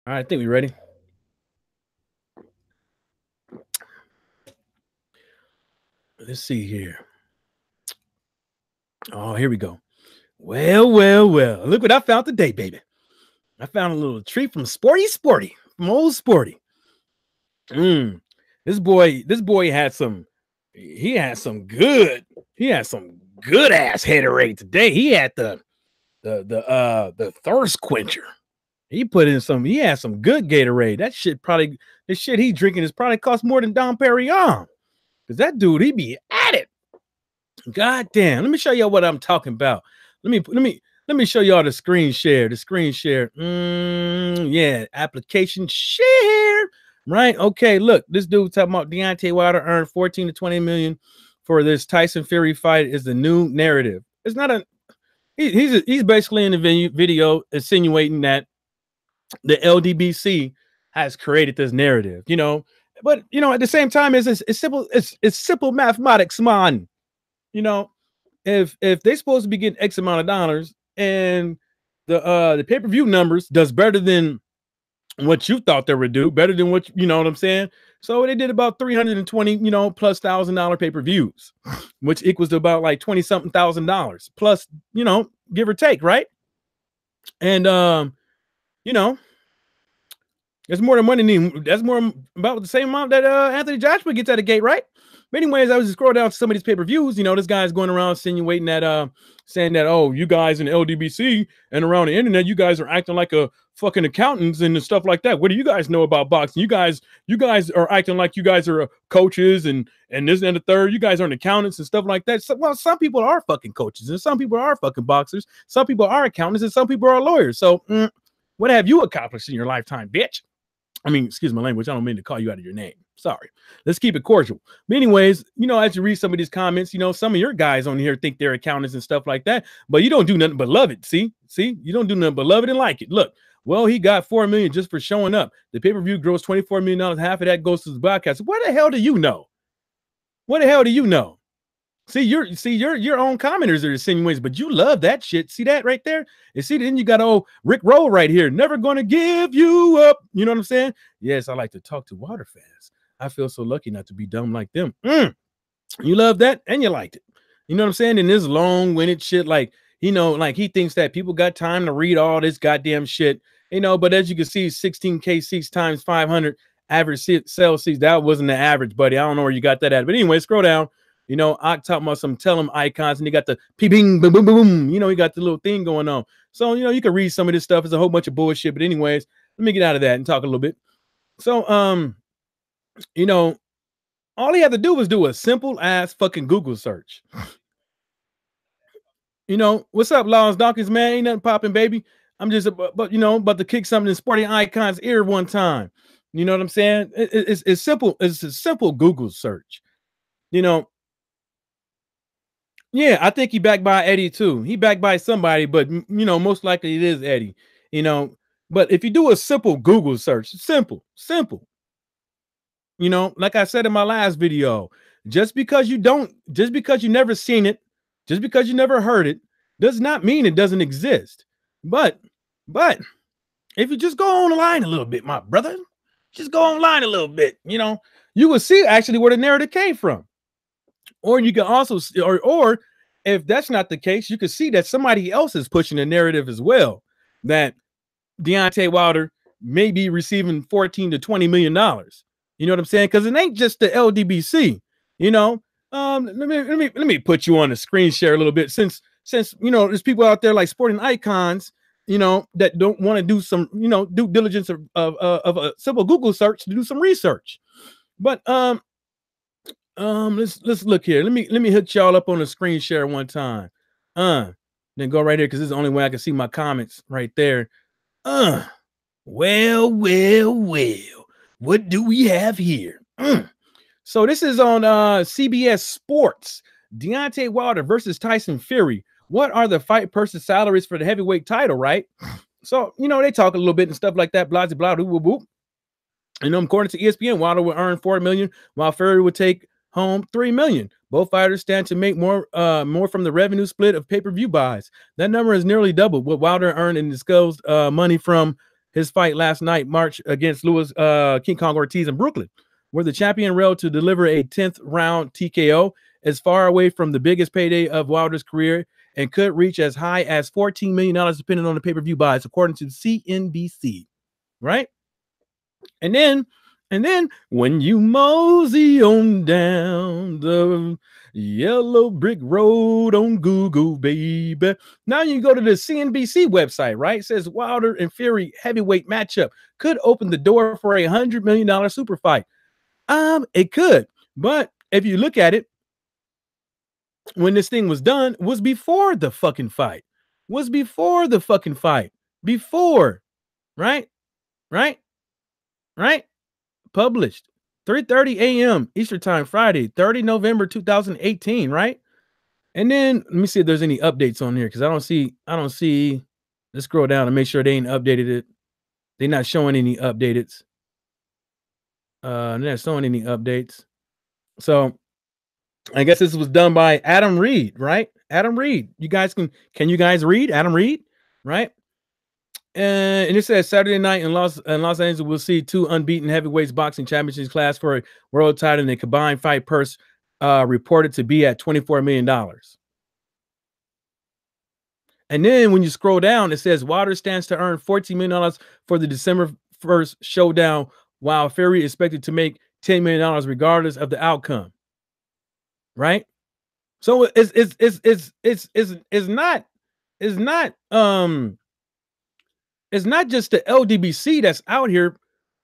All right, I think we ready. Let's see here. Oh, here we go. Well, well, well. Look what I found today, baby. I found a little treat from Sporty, from old Sporty. This boy had some. He had some good. He had some good ass haterade today. He had the thirst quencher. He put in some. He had some good Gatorade. That shit probably. The shit he drinking is probably cost more than Dom Perignon. Cause that dude, he be at it. God damn. Let me show y'all what I'm talking about. Let me show y'all the screen share. The screen share. Yeah, application share. Right? Okay, look, this dude talking about Deontay Wilder earned 14 to 20 million for this Tyson Fury fight is the new narrative. It's not a he's basically in the video insinuating that the LDBC has created this narrative, but at the same time, it's simple, it's simple mathematics, man. You know, if they're supposed to be getting X amount of dollars and the pay-per-view numbers does better than what you thought they would do, better than what what I'm saying. So they did about 320, plus $1,000 pay-per-views, which equals to about like 20 something $1,000 plus, give or take, right? And it's more than money. That's more about the same amount that Anthony Joshua gets at the gate, right? But anyways, I was just scrolling down to some of these pay-per-views. This guy's going around insinuating that saying that, oh, you guys in LDBC and around the internet, you guys are acting like a fucking accountants and stuff like that. What do you guys know about boxing? You guys are acting like you guys are coaches and this and the third. You guys aren't accountants and stuff like that. So, well, some people are fucking coaches and some people are fucking boxers. Some people are accountants and some people are lawyers. So what have you accomplished in your lifetime, bitch? I mean, excuse my language. I don't mean to call you out of your name. Sorry. Let's keep it cordial. But anyways, as you read some of these comments, some of your guys on here think they're accountants and stuff like that, but you don't do nothing but love it. See, you don't do nothing but love it and like it. Look, well, he got $4 million just for showing up. The pay-per-view grows $24 million. Half of that goes to the broadcast. What the hell do you know? What the hell do you know? See, your own commenters are insinuating, but you love that shit. See that right there? And see, then you got old Rick Roll right here. Never gonna give you up. You know what I'm saying? Yes, I like to talk to Wilder fans. I feel so lucky not to be dumb like them. You love that and you liked it. You know what I'm saying? And this long-winded shit, like he thinks that people got time to read all this goddamn shit. But as you can see, 16K seats times 500 average sales seats. That wasn't the average, buddy. I don't know where you got that at. But anyway, scroll down. I talk about some tell them icons, and you got the ping, boom, boom, boom, boom. You got the little thing going on. So, you can read some of this stuff. It's a whole bunch of bullshit. But anyways, let me get out of that and talk a little bit. So, all he had to do was do a simple ass fucking Google search. What's up, Laws Donkeys, man? Ain't nothing popping, baby. I'm just about to kick something in Sporting Icons ear one time. You know what I'm saying? It's simple. It's a simple Google search. Yeah, I think he backed by Eddie too. He backed by somebody, but most likely it is Eddie. But if you do a simple Google search, simple. Like I said in my last video, just because you never seen it, just because you never heard it, does not mean it doesn't exist. But if you just go online a little bit, my brother, just go online a little bit, you will see actually where the narrative came from. Or you can also, or if that's not the case, you can see that somebody else is pushing the narrative as well, that Deontay Wilder may be receiving 14 to 20 million dollars. You know what I'm saying? Because it ain't just the LDBC. Let me put you on the screen share a little bit, since there's people out there like Sporting Icons, that don't want to do some due diligence of a simple Google search to do some research. But let's look here. Let me hit y'all up on the screen share one time. Then go right here, because this is the only way I can see my comments right there. Well, what do we have here? So this is on CBS Sports. Deontay Wilder versus Tyson Fury. What are the fight purse salaries for the heavyweight title, right? So, they talk a little bit and stuff like that, blah, blah, blah, whoop, whoop. According to ESPN, Wilder would earn $4 million, while Fury would take home $3 million. Both fighters stand to make more from the revenue split of pay-per-view buys. That number is nearly double what Wilder earned in disclosed money from his fight last night, March, against Louis King Kong Ortiz in Brooklyn, where the champion railed to deliver a 10th round TKO, is far away from the biggest payday of Wilder's career and could reach as high as $14 million depending on the pay-per-view buys, according to CNBC. Right? And then when you mosey on down the yellow brick road on Google, baby. Now you go to the CNBC website, right? It says Wilder and Fury heavyweight matchup could open the door for a $100 million super fight. It could, but if you look at it, when this thing was done, was before the fucking fight. Before, right? Published 3:30 a.m. Eastern Time, Friday, 30 November 2018, right? And then let me see if there's any updates on here, because I don't see. Let's scroll down and make sure they ain't updated it. They're not showing any updates. They're not showing any updates. So I guess this was done by Adam Reed, right? Adam Reed. You guys can you guys read Adam Reed, right? And it says Saturday night in Los Angeles, we'll see two unbeaten heavyweights boxing championships class for a world title, and the combined fight purse reported to be at $24 million. And then when you scroll down, it says Wilder stands to earn $14 million for the December 1st showdown, while Fury is expected to make $10 million regardless of the outcome. Right? So it's not just the LDBC that's out here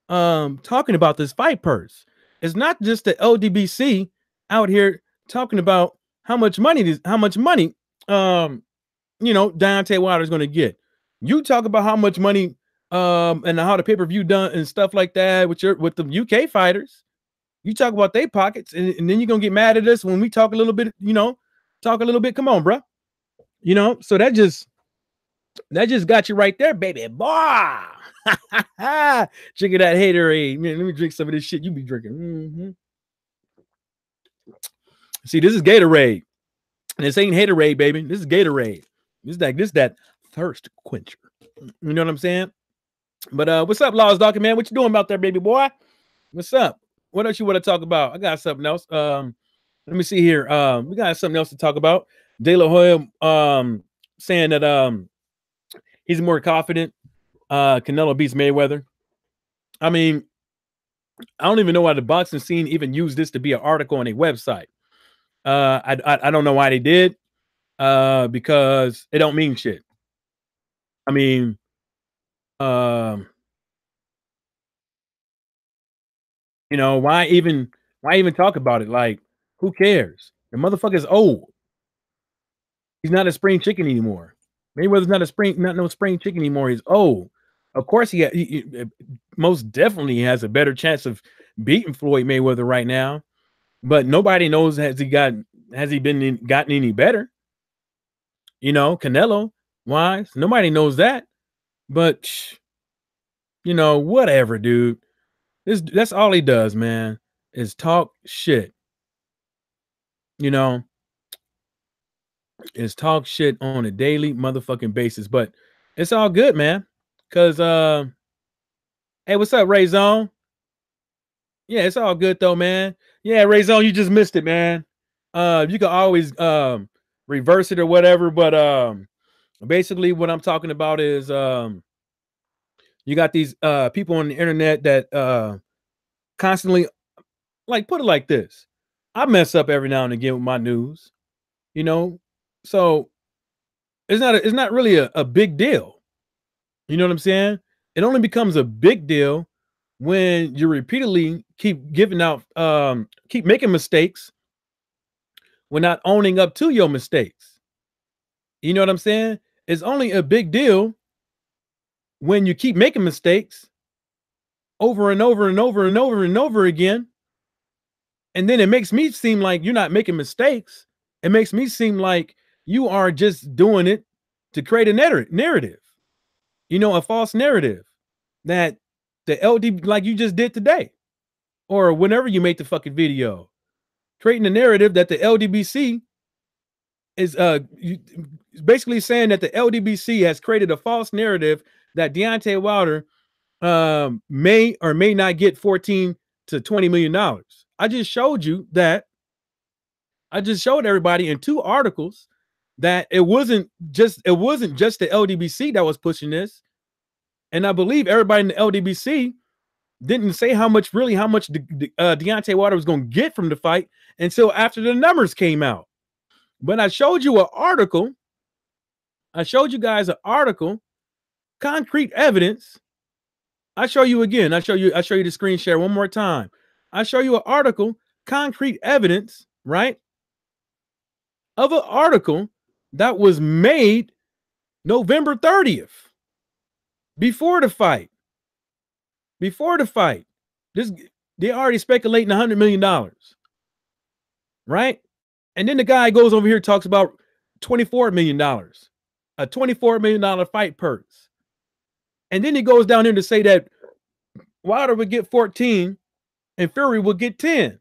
talking about this fight purse. It's not just the LDBC out here talking about how much money Deontay Wilder is going to get. You talk about how much money and how the pay-per-view done and stuff like that with the UK fighters. You talk about their pockets, and then you're gonna get mad at us when we talk a little bit, Come on, bro. So that just got you right there, baby. Boy. Drinking that haterade. Man, let me drink some of this shit you be drinking. Mm-hmm. See, this is Gatorade. And this ain't haterade, baby. This is Gatorade. This is that thirst quencher. You know what I'm saying? But what's up, Laws Dawkins, man? What you doing about there, baby boy? What's up? What else you want to talk about? I got something else. Let me see here. We got something else to talk about. De La Hoya saying that he's more confident. Canelo beats Mayweather. I mean, I don't even know why the boxing scene even used this to be an article on a website. I don't know why they did. Because it don't mean shit. I mean, why even talk about it? Like, who cares? The motherfucker's old. He's not a spring chicken anymore. Mayweather's not no spring chicken anymore. He's old. Of course, he most definitely has a better chance of beating Floyd Mayweather right now. But nobody knows has he gotten any better? Canelo wise, nobody knows that. But whatever, dude. That's all he does, man, is talk shit. Is talk shit on a daily motherfucking basis. But it's all good, man. Cause hey, what's up, Ray Zone? Yeah, it's all good though, man. Yeah, Ray Zone, you just missed it, man. You can always reverse it or whatever, but basically what I'm talking about is you got these people on the internet that constantly, like, put it like this. I mess up every now and again with my news, so it's not really a big deal. You know what I'm saying? It only becomes a big deal when you repeatedly keep making mistakes when not owning up to your mistakes. You know what I'm saying? It's only a big deal when you keep making mistakes over and over and over and over and over again. And then it makes me seem like you're not making mistakes. It makes me seem like you are just doing it to create a narrative, a false narrative that the LD, like you just did today, or whenever you make the fucking video, creating a narrative that the LDBC is basically saying that the LDBC has created a false narrative that Deontay Wilder may or may not get 14 to 20 million dollars. I just showed you that. I just showed everybody in 2 articles that it wasn't just the LDBC that was pushing this, and I believe everybody in the LDBC didn't say how much Deontay Wilder was going to get from the fight until after the numbers came out. But I showed you an article. I showed you guys an article, concrete evidence. I show you again. I show you the screen share one more time. I show you an article, concrete evidence, right? Of an article that was made November 30th, before the fight. Before the fight. They already speculating $100 million. Right? And then the guy goes over here, talks about $24 million, a $24 million fight purse. And then he goes down here to say that Wilder would get 14 and Fury would get 10.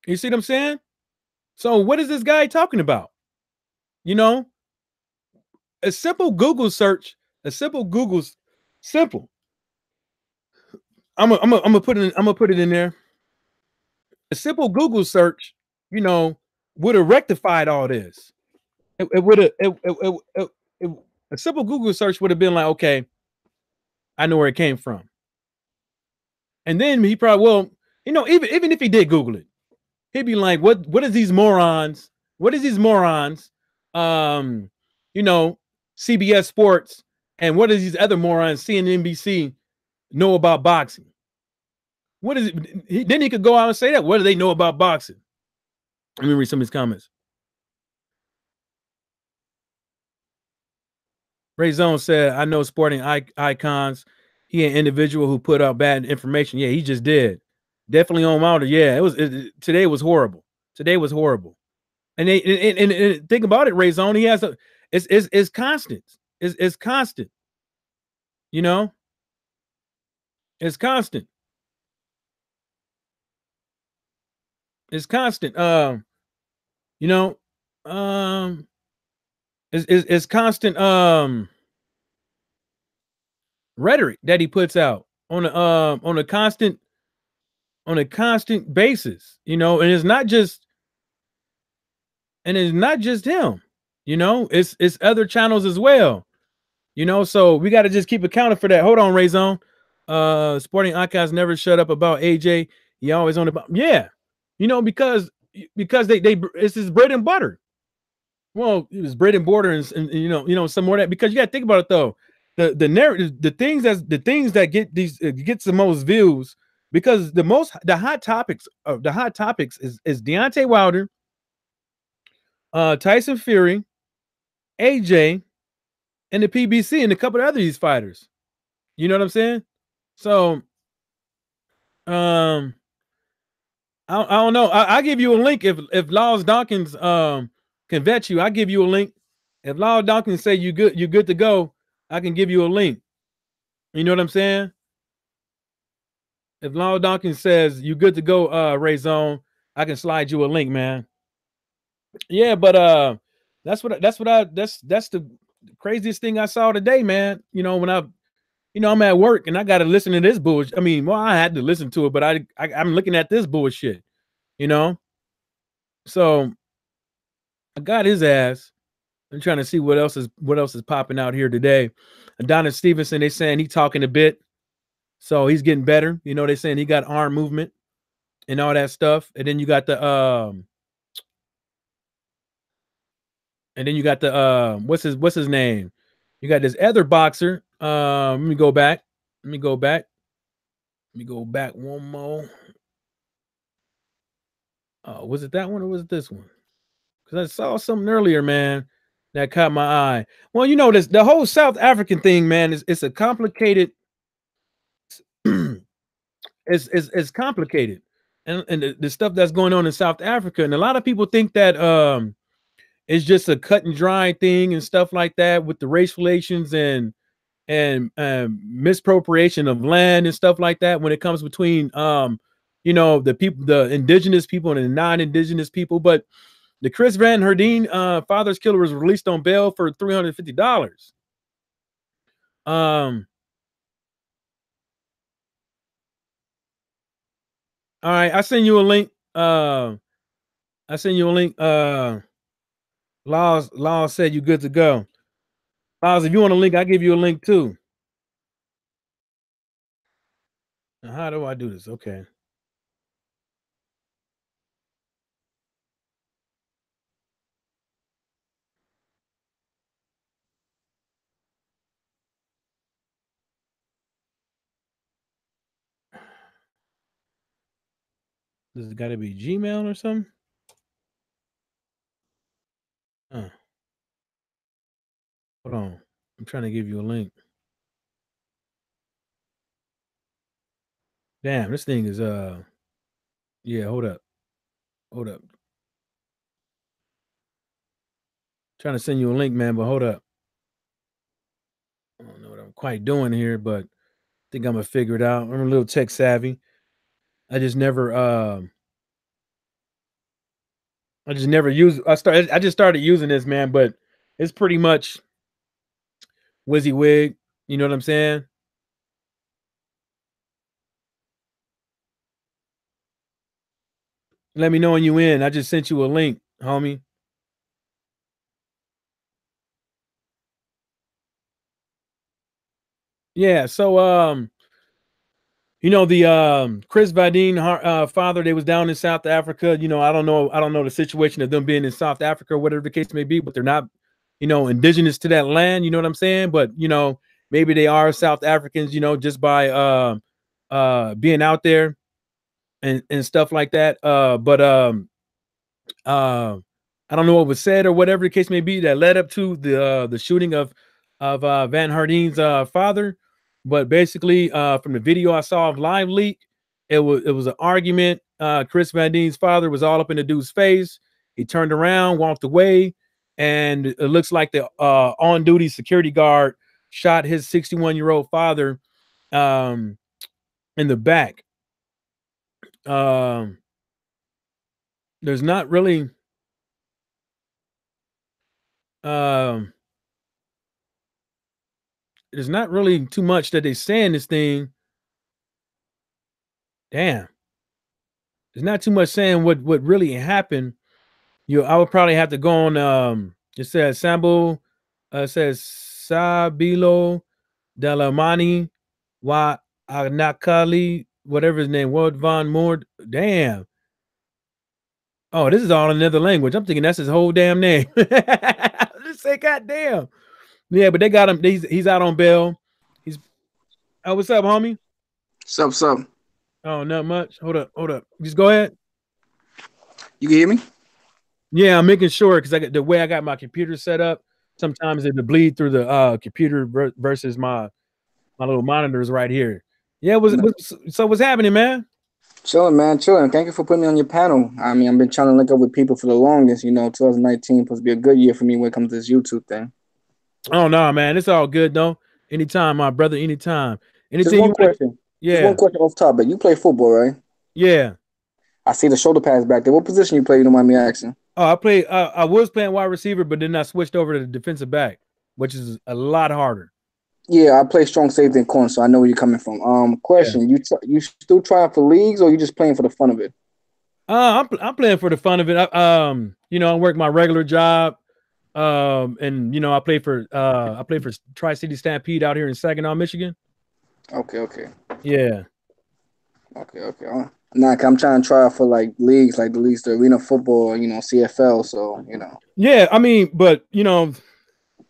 You see what I'm saying? So what is this guy talking about? You know, a simple Google search, simple. I'm gonna put it in there. A simple Google search, you know, would have rectified all this. It would have. A simple Google search would have been like, okay, I know where it came from. And then he probably, well, you know, even if he did Google it, he'd be like, what is these morons? What is these morons? You know, CBS Sports and what does these other morons, CNN, NBC, know about boxing? What is it? Then he could go out and say that. What do they know about boxing? Let me read some of his comments. Ray Zone said, I know sporting icons. He an individual who put out bad information. Yeah, he just did. Definitely on Wilder. Yeah, today was horrible. Today was horrible. And think about it, Ray Zone. He has it's constant. It's constant. You know? It's constant. It's constant. You know, it's constant rhetoric that he puts out on a constant basis, you know, and it's not just him, you know, it's other channels as well, you know, so we got to just keep accounting for that. Hold on, Ray Zone. Sporting icons never shut up about AJ. He always on about, yeah, you know, because they it's his bread and butter. Well, it was bread and butter and you know some more of that, because you got to think about it though. The narrative, the things that get these gets the most views, because the hot topics is Deontay Wilder, Tyson Fury, AJ, and the PBC, and a couple of other these fighters. You know what I'm saying? So, I don't know. I'll give you a link if Laws Dawkins can vet you. I'll give you a link. If Laws Dawkins say you're good to go, I can give you a link. You know what I'm saying? If Law Dawkins says you good to go, Ray Zone, I can slide you a link, man. Yeah, but that's the craziest thing I saw today, man. You know, when I'm at work and I got to listen to this bullshit. I mean, well, I had to listen to it, but I'm looking at this bullshit, you know. So I got his ass. I'm trying to see what else is popping out here today. Adonis Stevenson, they saying he talking a bit, so he's getting better. You know, they saying he got arm movement and all that stuff. And then you got the what's his name? You got this other boxer. Let me go back one more. Was it that one or was it this one? Because I saw something earlier, man, that caught my eye. Well, you know, the whole South African thing, man, it's a complicated. it's complicated, and the stuff that's going on in South Africa, and a lot of people think that it's just a cut and dry thing and stuff like that with the race relations and misappropriation of land and stuff like that when it comes between you know, the indigenous people and the non-indigenous people. But the Chris Van Herdeen father's killer was released on bail for $350. All right, I send you a link. I send you a link. Laws said you good to go. Laws, if you want a link, I give you a link too. Now, how do I do this? Okay. Does it got to be Gmail or something? Hold on. I'm trying to give you a link. Damn, this thing is yeah, hold up. Hold up. Trying to send you a link, man, but hold up. I don't know what I'm quite doing here, but I think I'm gonna figure it out. I'm a little tech savvy. I just never I just started using this, man, but it's pretty much WYSIWYG. You know what I'm saying? Let me know when you in. I just sent you a link, homie. Yeah, so you know the Chris Vadine father, they was down in South Africa. You know, I don't know the situation of them being in South Africa or whatever the case may be, but they're not, you know, indigenous to that land, you know what I'm saying? But you know, maybe they are South Africans, you know, just by being out there and stuff like that. Uh, I don't know what was said or whatever the case may be that led up to the shooting of Van Hardine's father. But basically, from the video I saw of Live Leak, it was an argument. Chris Van Dien's father was all up in the dude's face. He turned around, walked away, and it looks like the on-duty security guard shot his 61-year-old father in the back. There's not really um, there's not really too much that they say in this thing. Damn, there's not too much saying what really happened. I would probably have to go on. It says Sambo, says Sabilo Delamani Wa Anakali, whatever his name, Ward Von Moord. Damn. Oh, this is all another language. I'm thinking that's his whole damn name. Just say goddamn. Yeah, but they got him. He's out on bail. He's oh, what's up, homie? Sup. Oh, not much. Hold up. Just go ahead. You can hear me? Yeah, I'm making sure because I got the way I got my computer set up. Sometimes it bleed through the computer versus my little monitors right here. Yeah, so what's happening, man? Chilling, man, chilling. Thank you for putting me on your panel. I mean, I've been trying to link up with people for the longest. You know, 2019 supposed to be a good year for me when it comes to this YouTube thing. Oh no, man, it's all good though. Anytime, my brother. Anytime. Just Anything you one want? question. Just Yeah, one question off top. But you play football, right? yeah. I see the shoulder pads back there. What position you play? You don't mind me asking? Oh, I play. I was playing wide receiver, but then I switched over to the defensive back, which is a lot harder. Yeah, I play strong safety and corner, so I know where you're coming from. Yeah. Question: you still trying for leagues, or you just playing for the fun of it? I'm playing for the fun of it. You know, I work my regular job. And you know, I play for Tri-City Stampede out here in Saginaw, Michigan. Okay. Yeah. Okay. Nah, 'cause I'm trying to try out for like leagues, like the arena football, you know, CFL. So you know. Yeah, I mean, but you know,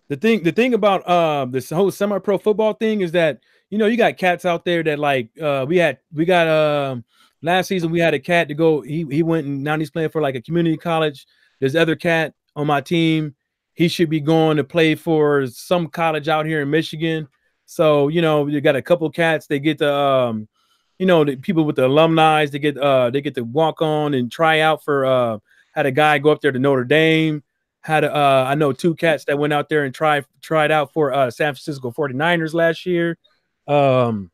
the thing about this whole semi-pro football thing is that you know you got cats out there that like we got last season we had a cat to go he went and now he's playing for like a community college. There's other cat on my team. He should be going to play for some college out here in Michigan. So you know you got a couple cats. They get the you know the people with the alumni. They get to walk on and try out for had a guy go up there to Notre Dame. Had I know two cats that went out there and tried out for San Francisco 49ers last year. Um,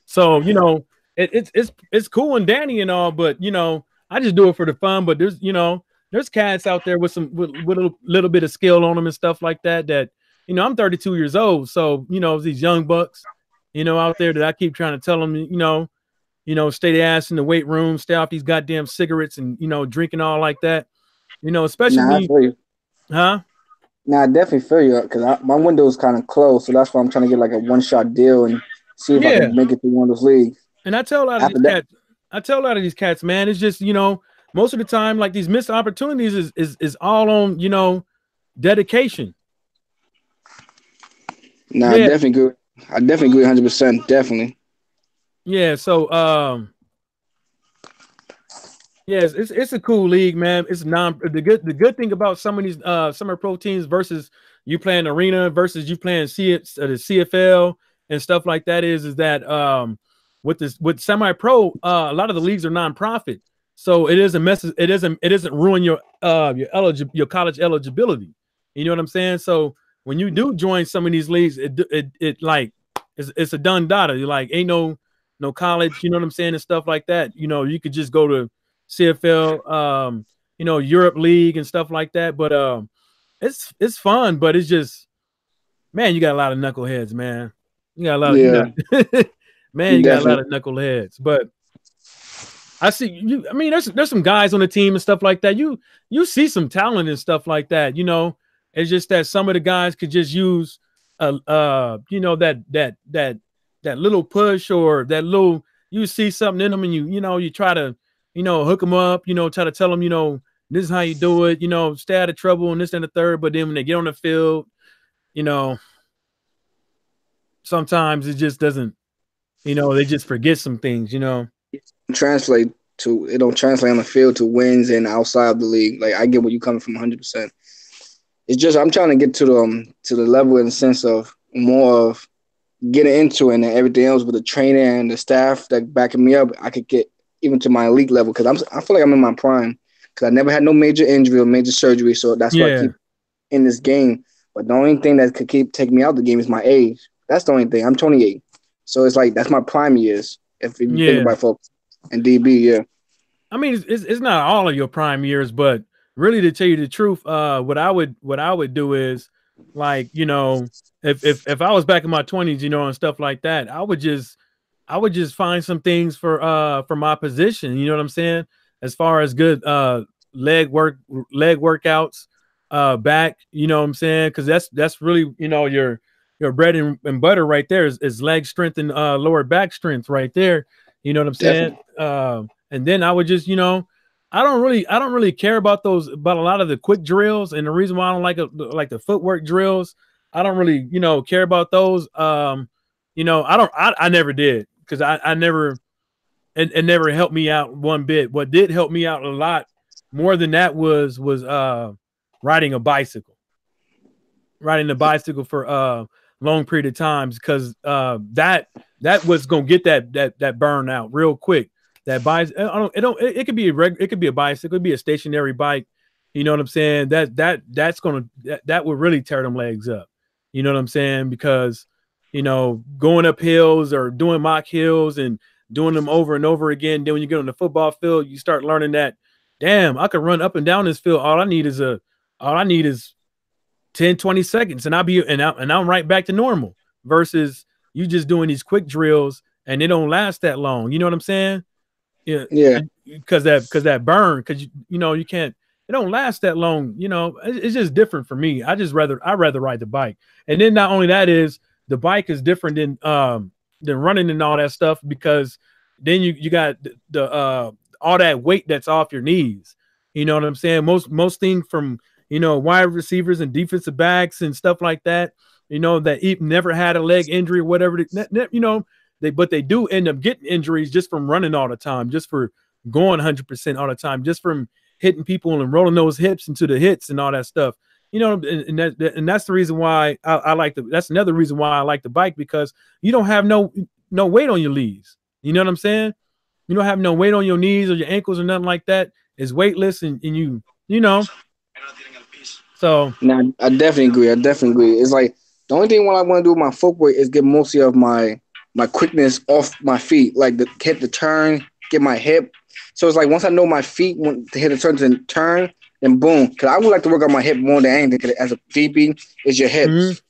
so you know it's cool and dandy and all, but you know I just do it for the fun. But there's cats out there with with a little bit of skill on them and stuff like that. That you know I'm 32 years old, so you know these young bucks, you know out there that I keep trying to tell them, stay their ass in the weight room, stay off these goddamn cigarettes and drinking all like that. Especially Nah, I when feel you. huh? Nah, I definitely feel you because my window is kind of closed, so that's why I'm trying to get like a one-shot deal and see if I Yeah. can make it through one of those leagues. And I tell a lot of these After that, cats, man, it's just, most of the time, like these missed opportunities is all on, dedication. nah, Yeah. I definitely agree 100%. Definitely. Yeah. So yes, it's a cool league, man. It's the good thing about some of these summer pro teams versus you playing arena versus you playing the CFL and stuff like that is that with semi pro a lot of the leagues are nonprofit, so it isn't ruin your college eligibility. You know what I'm saying? So when you do join some of these leagues, it like it's a done data. You're like ain't no college, you know what I'm saying, and stuff like that. You could just go to CFL, Europe League and stuff like that. But it's fun, but it's just, man, you got a lot of knuckleheads, man. You got a lot of Yeah, man, you got a lot definitely. of knuckleheads. But I see you. I mean, there's some guys on the team and stuff like that. You see some talent and stuff like that. It's just that some of the guys could just use that little push or that little, you see something in them and you try to hook them up, try to tell them, this is how you do it, stay out of trouble and this and the third. But then when they get on the field, sometimes it just doesn't, they just forget some things. Translate it don't translate on the field to wins and outside of the league. Like I get where you coming from 100%. It's just I'm trying to get to the level in the sense of more of getting into it and everything else with the trainer and the staff that backing me up. I could get even to my elite level because I feel like I'm in my prime because I never had no major injury or major surgery, so that's why I Yeah. keep in this game. But the only thing that could keep taking me out of the game is my age. That's the only thing. I'm 28, so it's like that's my prime years. If you think Yeah. about folks and DB, yeah. I mean, it's not all of your prime years, but really, to tell you the truth, what I would do is, like, if I was back in my 20s, and stuff like that, I would just find some things for my position. You know what I'm saying? As far as good leg workouts, back. You know what I'm saying? Because that's really your bread and butter right there is leg strength and lower back strength right there. You know what I'm saying? Definitely. And then I would just, I don't really care about about a lot of the quick drills. And the reason why I don't like the footwork drills, I don't really, care about those. I never did because I never, it never helped me out one bit. What did help me out a lot more than that was riding a bicycle. Riding the bicycle for long period of times because that was gonna get that burnout real quick. That bike, it could be it could be a bicycle, it could be a stationary bike. You know what I'm saying? That would really tear them legs up. You know what I'm saying? Because going up hills or doing mock hills and doing them over and over again. Then when you get on the football field, you start learning that, damn, I could run up and down this field. All I need is 10, 20 seconds and I'm right back to normal versus you just doing these quick drills and they don't last that long. You know what I'm saying? Yeah. Because that burn, because you can't, it don't last that long. It's just different for me. I rather ride the bike. And then not only that is the bike is different than running and all that stuff, because then you got the all that weight that's off your knees. You know what I'm saying? Most things from wide receivers and defensive backs and stuff like that, that never had a leg injury or whatever, but they do end up getting injuries just from running all the time, just for going 100% all the time, just from hitting people and rolling those hips into the hits and all that stuff. And that's the reason why that's another reason why I like the bike, because you don't have no weight on your knees. You know what I'm saying? You don't have no weight on your knees or your ankles or nothing like that. It's weightless and so. Now, I definitely agree. It's like the only thing what I want to do with my footwork is get mostly of my quickness off my feet, like hit the turn, get my hip. So it's like once I know my feet want to hit a certain turn, then boom. Because I would like to work on my hip more than anything. Because as a DB, it's your hips.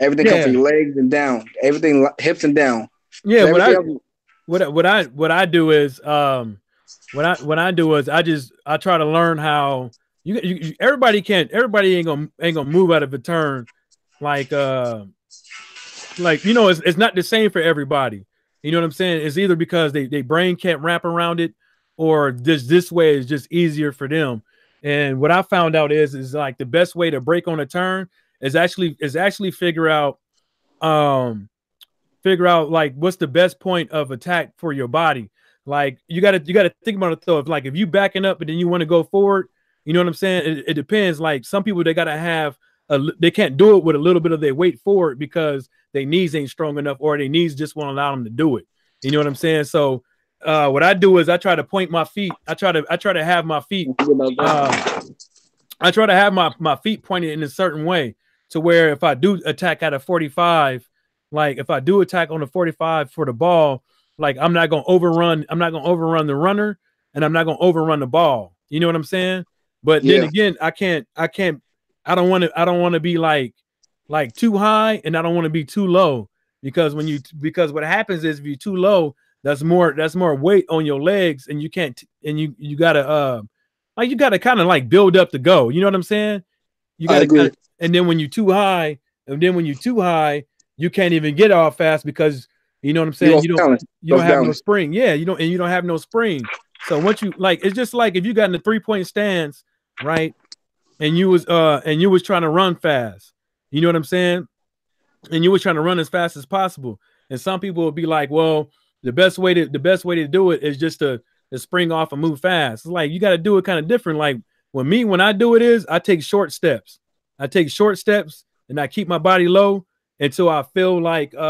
Everything comes from your legs and down. Everything hips and down. Yeah, so what I do is what I do is I try to learn how everybody ain't gonna move out of a turn like you know, it's not the same for everybody. You know what I'm saying? It's either because they brain can't wrap around it, or this way is just easier for them. And what I found out is like the best way to break on a turn is actually figure out like what's the best point of attack for your body. Like you gotta think about it though. If you backing up and then you want to go forward, you know what I'm saying? It depends. Like some people they gotta have they can't do it with a little bit of their weight forward because their knees ain't strong enough, or their knees just won't allow them to do it. You know what I'm saying? So what I do is I try to point my feet. I try to have my feet. I try to have my feet pointed in a certain way to where if I do attack at a 45, like if I do attack on the 45 for the ball, like I'm not gonna overrun the runner, and I'm not gonna overrun the ball. You know what I'm saying? But then again, I don't want to be like too high, and I don't want to be too low, because what happens is if you're too low, that's more weight on your legs, and you can't, and you gotta you gotta kind of like build up to go. You know what I'm saying? You gotta, and then when you're too high, you can't even get off fast because you know what I'm saying. You don't have no spring. Yeah, you don't have no spring. So once you it's just like if you got in the 3-point stance, right? And you was trying to run fast. You know what I'm saying? And you was trying to run as fast as possible. And some people will be like, well, the best way to do it is just to spring off and move fast. It's like you got to do it kind of different. Like when I do it is I take short steps. And I keep my body low until I feel like you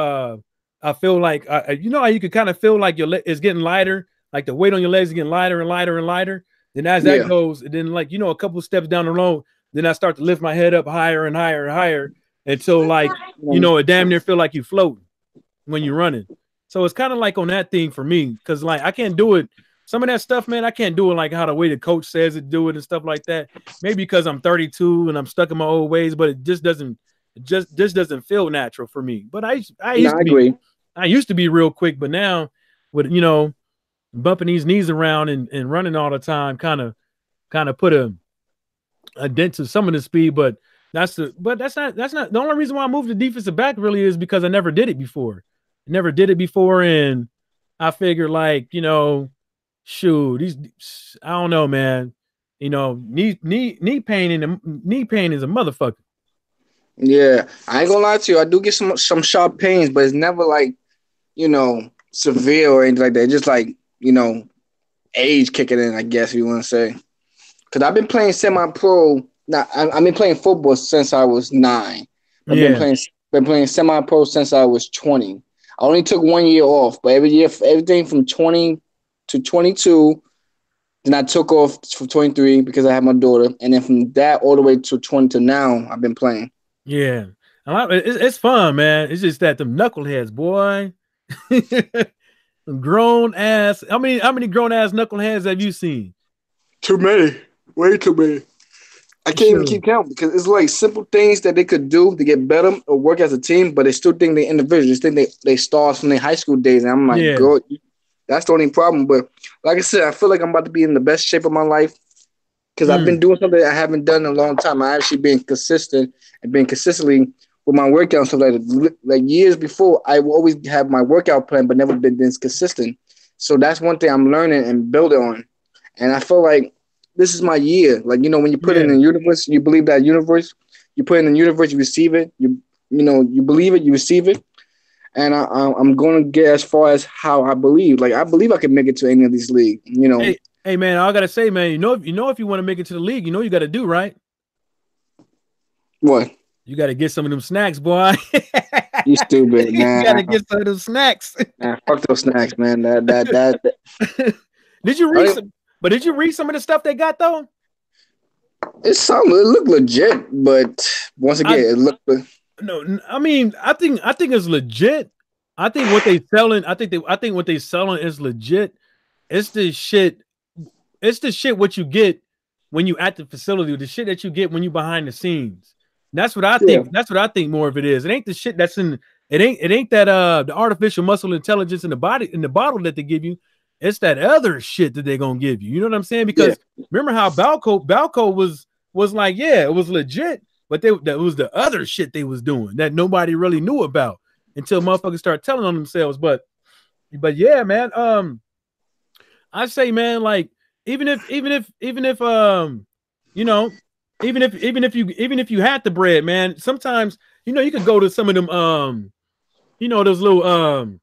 know how you can kind of feel like it's getting lighter, like the weight on your legs is getting lighter and lighter and lighter. Then as that goes, and then like, you know, a couple of steps down the road, then I start to lift my head up higher and higher and higher until like, you know, it damn near feel like you floating when you're running. So it's kind of like on that thing for me, because like I can't do it. Some of that stuff, man, I can't do it like how the way the coach says it, do it and stuff like that. Maybe because I'm 32 and I'm stuck in my old ways, but it just doesn't feel natural for me. But I used to be real quick, but now with, you know, bumping these knees around and running all the time kind of put a dent to some of the speed. But that's not the only reason why I moved to defensive back really is because I never did it before. And I figured like, you know, shoot, I don't know, man. You know, knee pain is a motherfucker. Yeah, I ain't gonna lie to you. I do get some sharp pains, but it's never like, you know, severe or anything like that. It's just like, you know, age kicking in, I guess you want to say. Because I've been playing semi-pro. Now I've been playing football since I was 9. I've been playing semi-pro since I was 20. I only took 1 year off, but every year, everything from 20 to 22. Then I took off for 23 because I had my daughter, and then from that all the way to 20 to now, I've been playing. Yeah, it's fun, man. It's just that them knuckleheads, boy. Grown ass. How many grown ass knuckleheads have you seen? Too many. Way too many. I can't even keep count because it's like simple things that they could do to get better or work as a team, but they still think they individuals. They think they stars from their high school days. And I'm like, girl, that's the only problem. But like I said, I feel like I'm about to be in the best shape of my life because I've been doing something I haven't done in a long time. I actually been consistent and been consistently with my workout. So like years before, I will always have my workout plan, but never been this consistent. So that's one thing I'm learning and building on. And I feel like this is my year. Like, you know, when you put it in the universe, you believe that universe, you put it in the universe, you receive it. You believe it, you receive it. And I'm going to get as far as how I believe. Like, I believe I can make it to any of these leagues, you know. Hey, man, I got to say, man, if you want to make it to the league, you know you got to do, right? What? You got to get some of them snacks, boy. You stupid, man. You got to get some of them snacks. Nah, fuck those snacks, man. Did you read some? But did you read some of the stuff they got though? It looked legit, but once again, it looked. No, I mean, I think it's legit. I think what they selling. I think what they selling is legit. It's the shit. It's the shit what you get when you at the facility. The shit that you get when you behind the scenes. That's what I think. That's what I think more of it is. It ain't the shit that's in It ain't that the artificial muscle intelligence in the bottle that they give you. It's that other shit that they're gonna give you. You know what I'm saying? Because remember how Balco was like, yeah, it was legit, but that was the other shit they was doing that nobody really knew about until motherfuckers start telling on themselves. But yeah, man. I say, man, like even if you know, even if you had the bread, man, sometimes you could go to some of them those little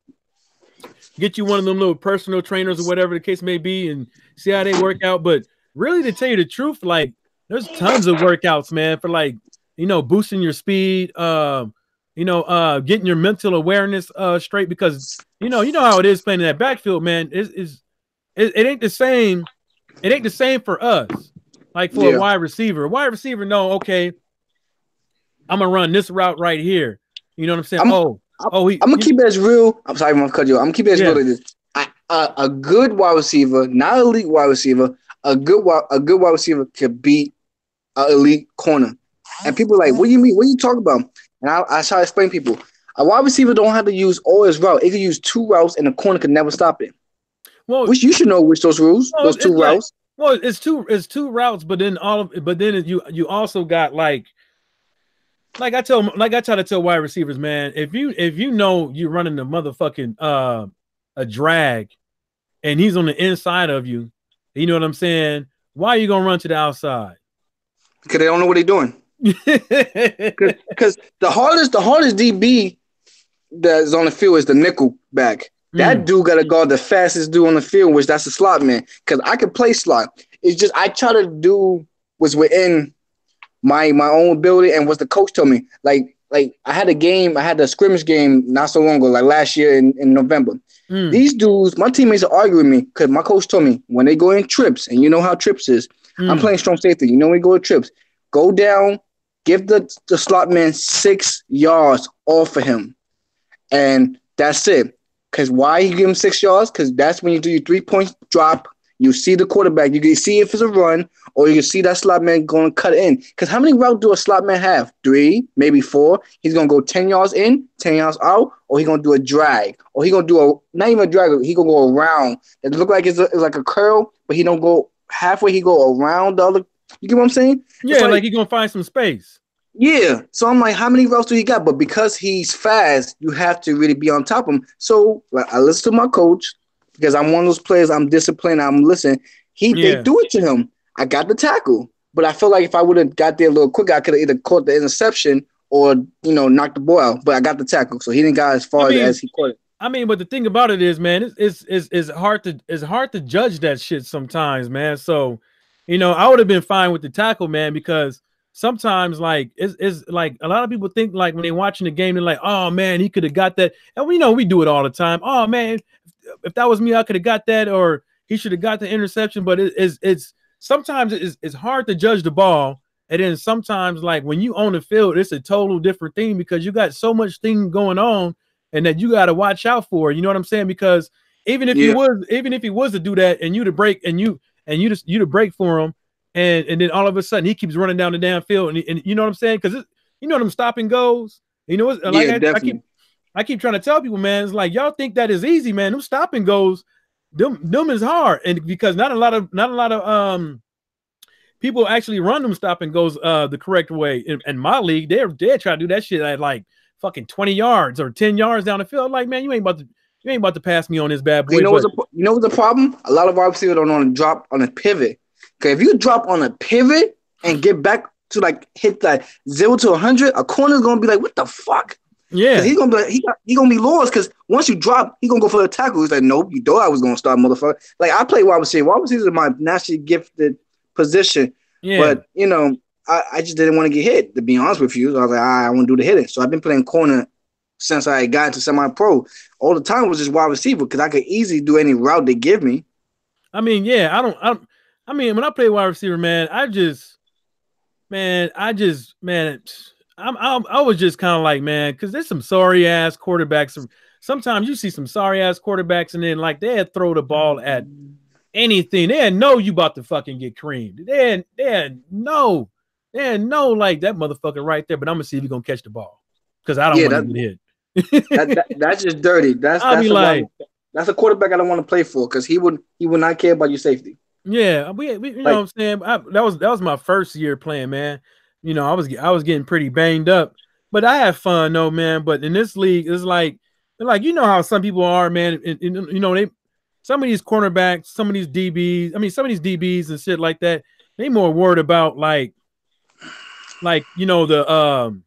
get you one of them little personal trainers or whatever the case may be and see how they work out. But really, to tell you the truth, like there's tons of workouts, man, for like boosting your speed, getting your mental awareness straight, because you know how it is playing in that backfield, man. It ain't the same. It ain't the same for us. Like for a wide receiver. A wide receiver, no, okay, I'm gonna run this route right here. You know what I'm saying? I'm gonna keep it as real. I'm sorry, I'm gonna cut you off. I'm gonna keep it as real as this. A good wide receiver, not an elite wide receiver, a good wide receiver could beat an elite corner. And people are like, what do you mean? What are you talking about? And I try to explain to people. A wide receiver don't have to use all his routes. It can use 2 routes and the corner could never stop it. Well, which you should know which those rules, those 2 routes. Well, it's two routes, but then you also got like I try to tell wide receivers, man, if you know you're running the motherfucking a drag and he's on the inside of you, you know what I'm saying? Why are you gonna run to the outside? Because they don't know what they're doing. Because the hardest DB that's on the field is the nickel back. That dude got to guard the fastest dude on the field, which that's the slot man. Because I could play slot. It's just I try to do what's within my own ability and what the coach told me. Like I had a scrimmage game not so long ago, like last year in November. These dudes, my teammates are arguing with me because my coach told me when they go in trips, and you know how trips is. I'm playing strong safety. You know when we go to trips, go down, give the slot man 6 yards off of him, and that's it. Because why you give him 6 yards? Because that's when you do your 3-point drop. You see the quarterback. You can see if it's a run, or you can see that slot man going to cut in. Because how many routes do a slot man have? 3, maybe 4. He's going to go 10 yards in, 10 yards out, or he's going to do a drag. Or he's going to do not even a drag, he's going to go around. It look like it's like a curl, but he don't go halfway. He go around the other. You get what I'm saying? Yeah, like he's going to find some space. Yeah, so I'm like, how many routes do he got? But because he's fast, you have to really be on top of him. So like, I listen to my coach because I'm one of those players. I'm disciplined. I'm listening. They do it to him. I got the tackle, but I feel like if I would have got there a little quicker, I could have either caught the interception or knocked the ball out. But I got the tackle, so he didn't got as far as he caught it. I mean, but the thing about it is, man, it's hard to judge that shit sometimes, man. So, I would have been fine with the tackle, man, because sometimes like it's like a lot of people think like when they're watching the game, they're like, oh man, he could have got that. And we do it all the time. Oh man, if that was me, I could have got that, or he should have got the interception. But it's sometimes it's hard to judge the ball. And then sometimes like when you own the field, it's a total different thing because you got so much thing going on and that you got to watch out for. You know what I'm saying? Because even if he was to do that and you to break and you to break for him, and then all of a sudden he keeps running down the damn field, and you know what I'm saying? Because them stop and goes. Like I keep trying to tell people, man, it's like y'all think that is easy, man. Them stop and goes, them is hard, and because not a lot of people actually run them stop and goes the correct way. In my league, they're trying to do that shit at like fucking 20 yards or 10 yards down the field. Like, man, you ain't about to pass me on this bad boy. You know what's the problem? A lot of our receivers don't want to drop on a pivot. Okay, if you drop on a pivot and get back to like hit that 0 to 100, a corner's gonna be like, "What the fuck?" Yeah, he's gonna be like, he gonna be lost because once you drop, he gonna go for the tackle. He's like, "Nope, you thought I was gonna start, motherfucker." Like I play wide receiver. Wide receiver is my naturally gifted position. Yeah. But I just didn't want to get hit. To be honest with you, so I was like, I want to do the hitting. So I've been playing corner since I got into semi-pro. All the time was just wide receiver because I could easily do any route they give me. I mean, yeah, I mean, when I play wide receiver, man, I was just kind of like, man, because there's some sorry ass quarterbacks. Sometimes you see some sorry ass quarterbacks, and then like they throw the ball at anything. They know you about to fucking get creamed. They know like that motherfucker right there. But I'm gonna see if you're gonna catch the ball because I don't want to get hit. That's just dirty. I'll be like, That's a quarterback I don't want to play for because he would not care about your safety. yeah, we you know what I'm saying. That was my first year playing, man. You know, I was getting pretty banged up, but I had fun though, man. But in this league, it's like you know how some people are, man. And you know some of these cornerbacks, some of these DBs, I mean, some of these DBs and shit like that. They more worried about like you know them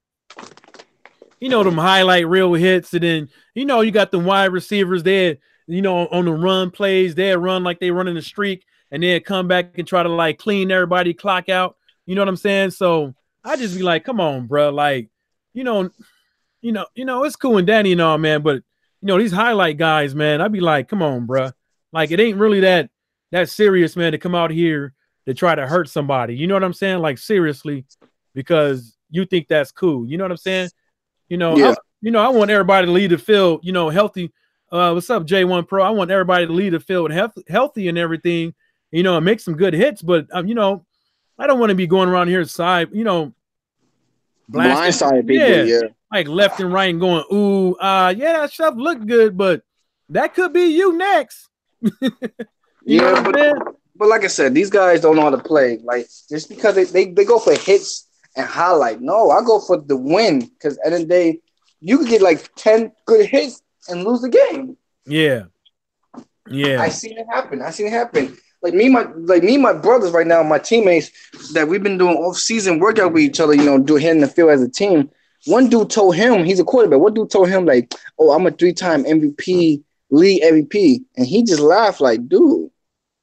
highlight reel hits, and then you know you got the wide receivers there. You know, on the run plays, they run like they running a streak, and then come back and try to like clean everybody clock out. You know what I'm saying? So I just be like, come on, bro. Like, you know, it's cool and dandy and all, man. But you know, these highlight guys, man, I'd be like, come on, bro. Like, it ain't really that serious, man, to come out here to try to hurt somebody. You know what I'm saying? Like, seriously, because you think that's cool. You know what I'm saying? You know, yeah. I want everybody to lead the field, you know, healthy. What's up, J1 Pro? I want everybody to lead the field healthy and everything, you know, and make some good hits. But, you know, I don't want to be going around here side, you know, blindside people, yeah. Like left and right and going, ooh, yeah, that stuff looked good, but that could be you next. Yeah, but like I said, these guys don't know how to play. Like, just because they go for hits and highlight. No, I go for the win, because at the end of the day, you could get like 10 good hits and lose the game. Yeah. I seen it happen. Like me, my brothers right now, my teammates that we've been doing off-season workout with each other, you know, hitting the field as a team. One dude told him, he's a quarterback. One dude told him, like, oh, I'm a 3-time MVP, league MVP. And he just laughed like, dude,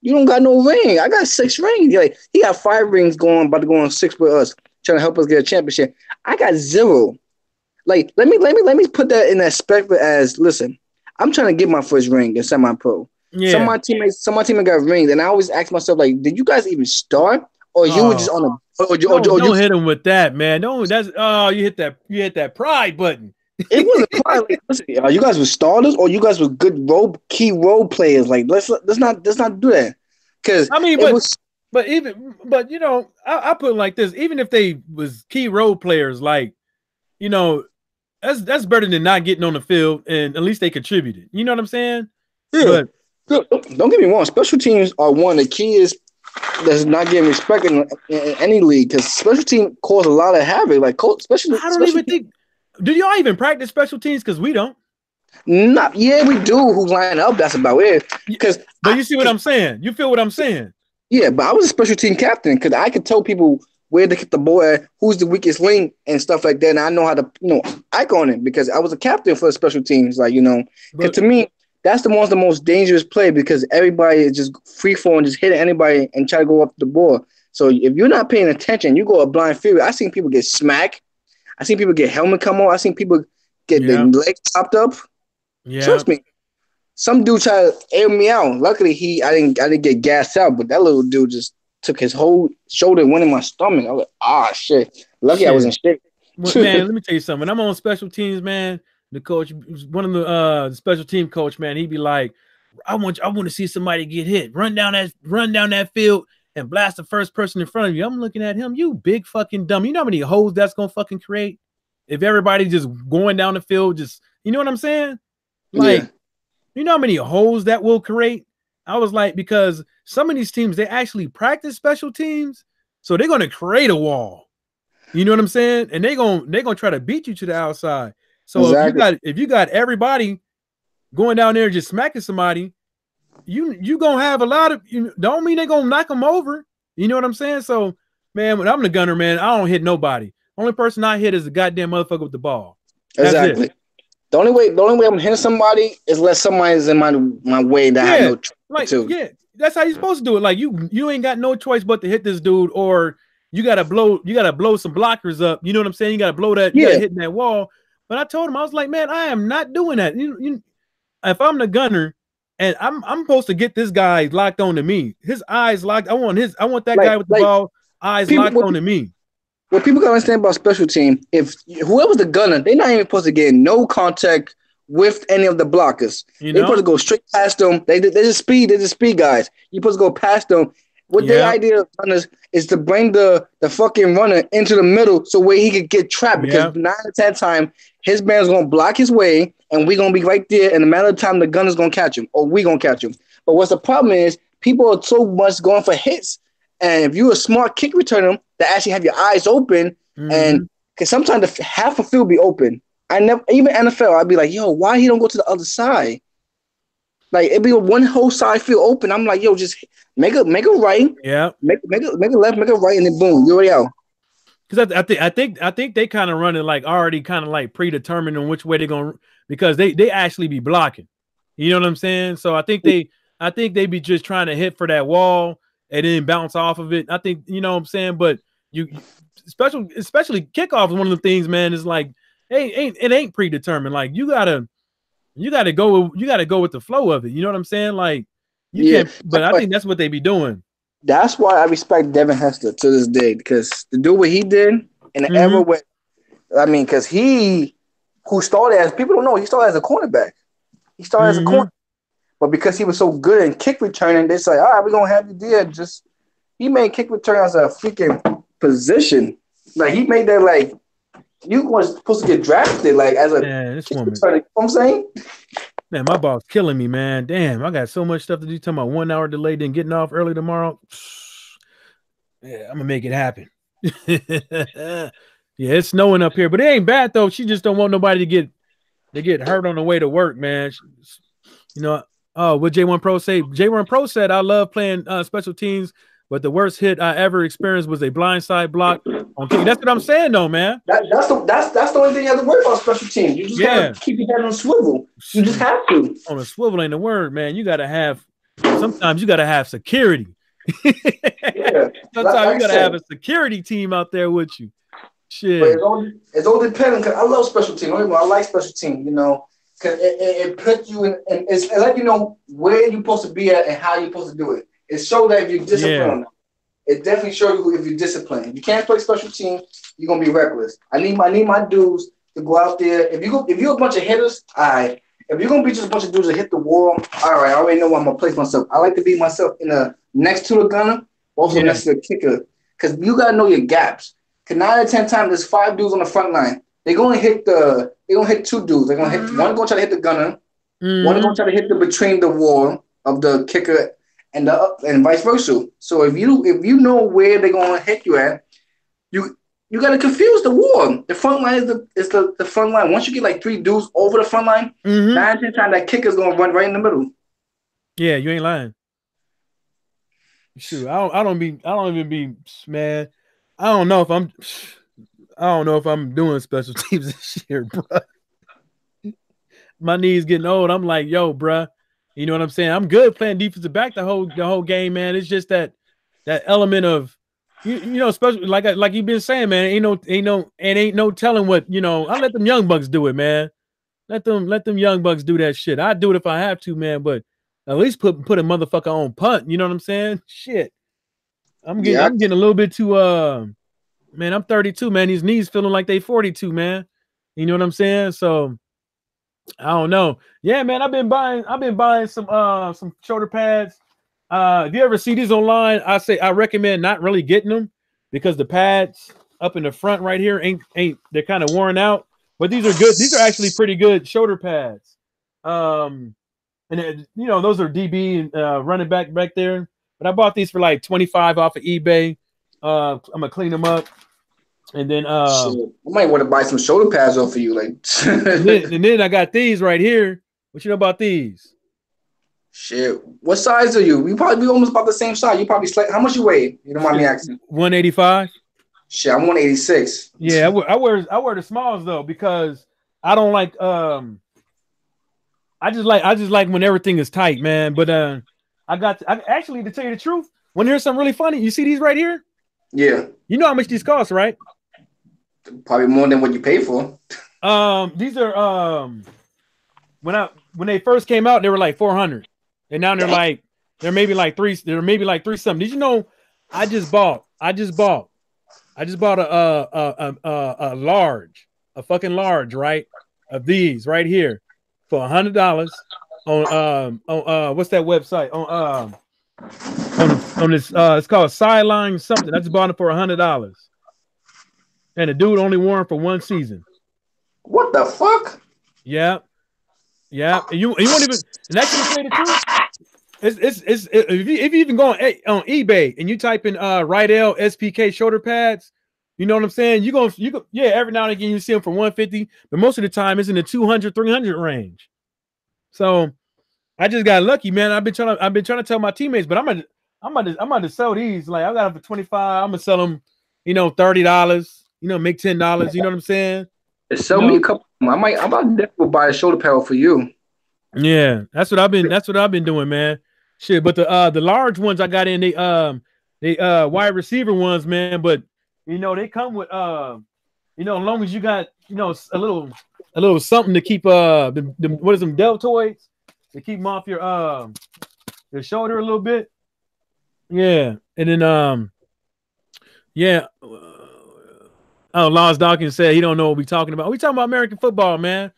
you don't got no ring. I got 6 rings. Like, he got 5 rings about to go on 6 with us, trying to help us get a championship. I got 0. Like, let me put that in that perspective as, listen, I'm trying to get my first ring in semi-pro. Yeah. Some of my teammates got rings, and I always ask myself, like, did you guys even start, or you were just on a? Don't hit him with that, man. You hit that pride button. It wasn't pride. Like, listen, you guys were starters, or you guys were good key role players. Like, let's not do that. Because I mean, but you know, I put it like this: even if they was key role players, like, you know, that's better than not getting on the field, and at least they contributed. You know what I'm saying? Yeah. But don't get me wrong. Special teams are one of the keys that's not getting respect in any league, because special team cause a lot of havoc. Like, especially, I don't even think. Do y'all even practice special teams? Because we don't. Yeah, we do. Who line up? That's about it. But you see what I'm saying? You feel what I'm saying? Yeah, but I was a special team captain, because I could tell people where to hit the ball at, who's the weakest link, and stuff like that. And I know how to, you know, icon it, because I was a captain for the special teams. Like, you know, because to me, that's the most dangerous play, because everybody is just free falling, just hitting anybody and try to go up the ball. So if you're not paying attention, you go a blind field. I seen people get smacked. I seen people get helmet come off. I seen people get their legs chopped up. Yeah. Trust me. Some dude tried to air me out. Luckily, I didn't get gassed out, but that little dude just took his whole shoulder and went in my stomach. I was like, shit. Lucky I wasn't shit. Well, man, let me tell you something. When I'm on special teams, man, the coach, one of the special team coach, man, he'd be like, I want to see somebody get hit. Run down that field and blast the first person in front of you. I'm looking at him, you big fucking dumb. You know how many holes that's gonna fucking create if everybody just going down the field, just, you know what I'm saying? Like, you know how many holes that will create? I was like, because some of these teams, they actually practice special teams, so they're gonna create a wall. You know what I'm saying? And they're gonna try to beat you to the outside. So if you got everybody going down there just smacking somebody, you gonna have a lot of, don't mean they're gonna knock them over. You know what I'm saying? So, man, when I'm the gunner, man, I don't hit nobody. Only person I hit is the goddamn motherfucker with the ball. That's exactly. It. The only way I'm hitting somebody is let somebody is in my way that I have no choice to. Yeah, that's how you're supposed to do it. Like, you ain't got no choice but to hit this dude, or you gotta blow some blockers up. You know what I'm saying? You gotta blow that, you gotta hit that wall. But I told him, I was like, man, I am not doing that. If I'm the gunner and I'm supposed to get this guy locked on to me, his eyes locked. I want that guy with the ball, eyes locked on to me. What people gotta understand about special team, if whoever's the gunner, they're not even supposed to get no contact with any of the blockers. They're supposed to go straight past them. They're just speed guys. You're supposed to go past them What their idea is to bring the fucking runner into the middle so where he could get trapped because 9 out of 10 times his man's gonna block his way and we're gonna be right there. In a matter of time, the gunner's gonna catch him or we gonna catch him. But what's the problem is people are so much going for hits, and if you're a smart kick returner that actually have your eyes open, and because sometimes half a field be open. I never even NFL. I'd be like, yo, why he don't go to the other side? Like it'd be one whole side field open. I'm like, yo, just make a right. Yeah. Make a left, make a right, and then boom, you're already out. Because I think they kind of run it like already kind of like predetermined on which way they're gonna, because they actually be blocking. You know what I'm saying? So I think they be just trying to hit for that wall and then bounce off of it. I think, you know what I'm saying, but especially kickoff is one of the things, man, is like it ain't predetermined. Like you gotta go with the flow of it. You know what I'm saying? Like you can't, but I think that's what they be doing. That's why I respect Devin Hester to this day, because to do what he did in the era where, I mean, because he started as, people don't know, he started as a cornerback. He started as a corner, but because he was so good in kick returning, they say, all right, we're gonna have you there. Just he made kick return as a freaking position. Like he made that like you was supposed to get drafted like as a kick returner. You know what I'm saying? Man, my boss killing me, man. Damn, I got so much stuff to do. Talking about 1 hour delay, then getting off early tomorrow. Yeah, I'm gonna make it happen. Yeah, it's snowing up here, but it ain't bad though. She just don't want nobody to get hurt on the way to work, man. You know, what J1 Pro say? J1 Pro said, I love playing special teams, but the worst hit I ever experienced was a blindside block on kick. That's what I'm saying, though, man. That's the only thing you have to worry about special teams. You just gotta keep your head on a swivel. You just have to. On a swivel ain't the word, man. You gotta have. Sometimes you gotta have security. Sometimes you gotta have a security team out there with you. Shit. But it's all dependent. Cause I love special teams. I like special teams. You know, because it puts you in, and it's let you know where you're supposed to be at and how you're supposed to do it. It shows that if you're disciplined. It definitely shows you if you're disciplined. If you can't play special teams, you're gonna be reckless. I need my dudes to go out there. If you're a bunch of hitters, all right. If you're gonna be just a bunch of dudes that hit the wall, all right. I already know where I'm gonna place myself. I like to be myself in the next to the gunner, also next to the kicker, because you gotta know your gaps. Because 9 out of 10 times there's 5 dudes on the front line. They're gonna hit 2 dudes. They're gonna hit one. Gonna try to hit the gunner. One gonna try to hit between the wall of the kicker and vice versa. So if you know where they're gonna hit you at, you gotta confuse the wall. The front line is the front line. Once you get like 3 dudes over the front line, 9 out of 10 times that kicker's gonna run right in the middle. Yeah, you ain't lying. Shoot, I don't even be, man. I don't know if I'm doing special teams this year, bro. My knees getting old. I'm like, yo, bro. You know what I'm saying? I'm good playing defensive back the whole game, man. It's just that element of you know, especially like you've been saying, man. Ain't no telling what, you know. I let them young bucks do it, man. Let them young bucks do that shit. I do it if I have to, man. But at least put a motherfucker on punt. You know what I'm saying? Shit. I'm getting a little bit too man. I'm 32, man. These knees feeling like they 42, man. You know what I'm saying? So I don't know. Yeah, man. I've been buying some shoulder pads. If you ever see these online, I recommend not really getting them because the pads up in the front right here ain't they're kind of worn out. But these are good. These are actually pretty good shoulder pads. And you know, those are DB running back there. But I bought these for like $25 off of eBay. I'm gonna clean them up. And then I might want to buy some shoulder pads off for you, like. and then I got these right here. What you know about these? Shit, what size are you? We probably almost about the same size. You probably how much you weigh? You don't mind me asking. 185. Shit, I'm 186. Yeah, I wear the smalls though because I don't like I just like when everything is tight, man. But I actually, to tell you the truth, when there's something really funny, you see these right here? Yeah. You know how much these cost, right? Probably more than what you pay for. These are when they first came out, they were like 400, and now they're maybe like three something. Did you know? I just bought a large, a fucking large, right? Of these right here for $100 on what's that website on on this. It's called Sideline something. I just bought it for $100, and the dude only wore them for one season. What the fuck? Yeah, yeah. And you won't even. And actually, to tell you the truth, if you even go on eBay and you type in Rydell SPK shoulder pads, you know what I'm saying? You go yeah, every now and again you see them for 150, but most of the time it's in the 200, 300 range. So I just got lucky, man. I've been trying to tell my teammates, but I'm about to sell these. Like I got them for 25. I'm gonna sell them, $30. Make $10. You know what I'm saying? Sell me a couple. I about to buy a shoulder pad for you. Yeah, that's what I've been doing, man. Shit, but the large ones I got in they wide receiver ones, man. But they come with as long as you got a little something to keep what is them deltoids to keep them off your shoulder a little bit. Yeah, and then yeah. Oh, Lars Dawkins said he don't know what we talking about. We talking about American football, man.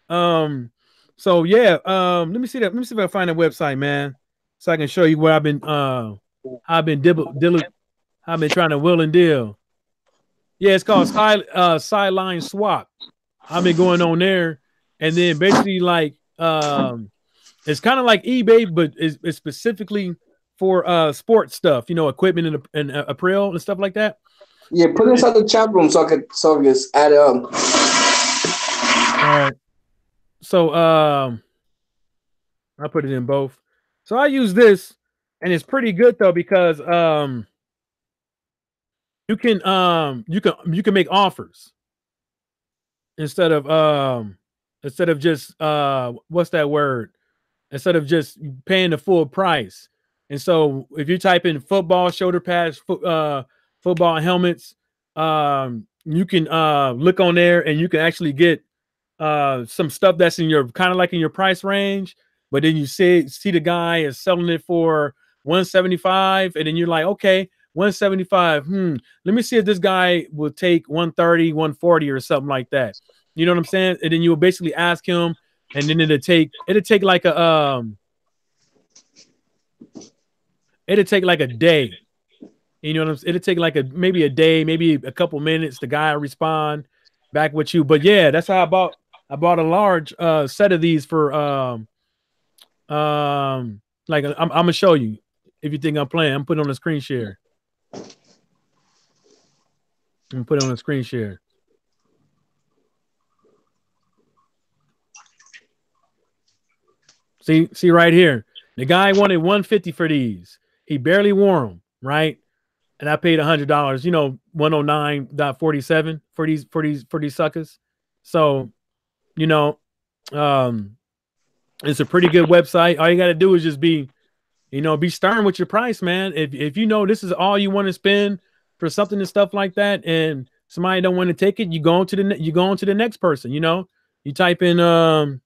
So yeah, let me see that. Let me see if I can find a website, man, so I can show you where I've been I've been trying to will and deal. Yeah, it's called Sideline Swap. I've been going on there, and then basically like it's kind of like eBay, but it's specifically for sports stuff, equipment and apparel and stuff like that. Yeah, put it inside the chat room so I can just add it up. All right. So I put it in both. So I use this, and it's pretty good though because you can make offers instead of just what's that word? Instead of just paying the full price. And so if you type in football shoulder pads, football helmets, you can look on there and you can actually get some stuff that's in your kind of like in your price range, but then you see the guy is selling it for 175, and then you're like, okay, 175. Let me see if this guy will take 130, 140 or something like that. You know what I'm saying? And then you will basically ask him, and then it'll take like a day. You know what I'm saying? It'll take like maybe a day, maybe a couple minutes. The guy will respond back with you. But yeah, that's how I bought a large set of these for like I'm gonna show you if you think I'm playing. I'm putting on a screen share. I'm putting on a screen share. See right here. The guy wanted 150 for these. He barely wore them, right? And I paid $100, 109.47 for these suckers. So, it's a pretty good website. All you got to do is just be stern with your price, man. If you know this is all you want to spend for something and stuff like that, and somebody don't want to take it, you go on to the next person. You type in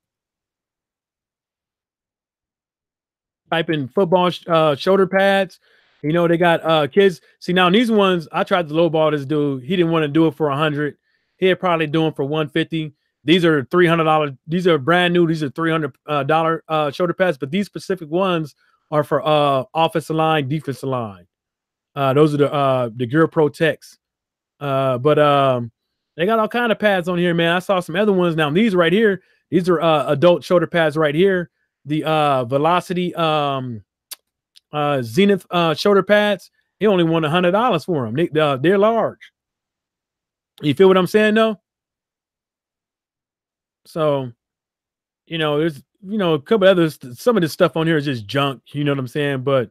football shoulder pads. They got kids. See, now these ones, I tried to lowball this dude. He didn't want to do it for 100. He'd probably do them for 150. These are $300. These are brand new. These are $300 shoulder pads, but these specific ones are for offensive line, defensive line. Those are the Gear Protects. But they got all kind of pads on here, man. I saw some other ones. Now these right here, these are adult shoulder pads right here. The Velocity Zenith shoulder pads. He only won $100 for them. They're large. You feel what I'm saying, though? So, there's a couple others. Some of this stuff on here is just junk. You know what I'm saying? But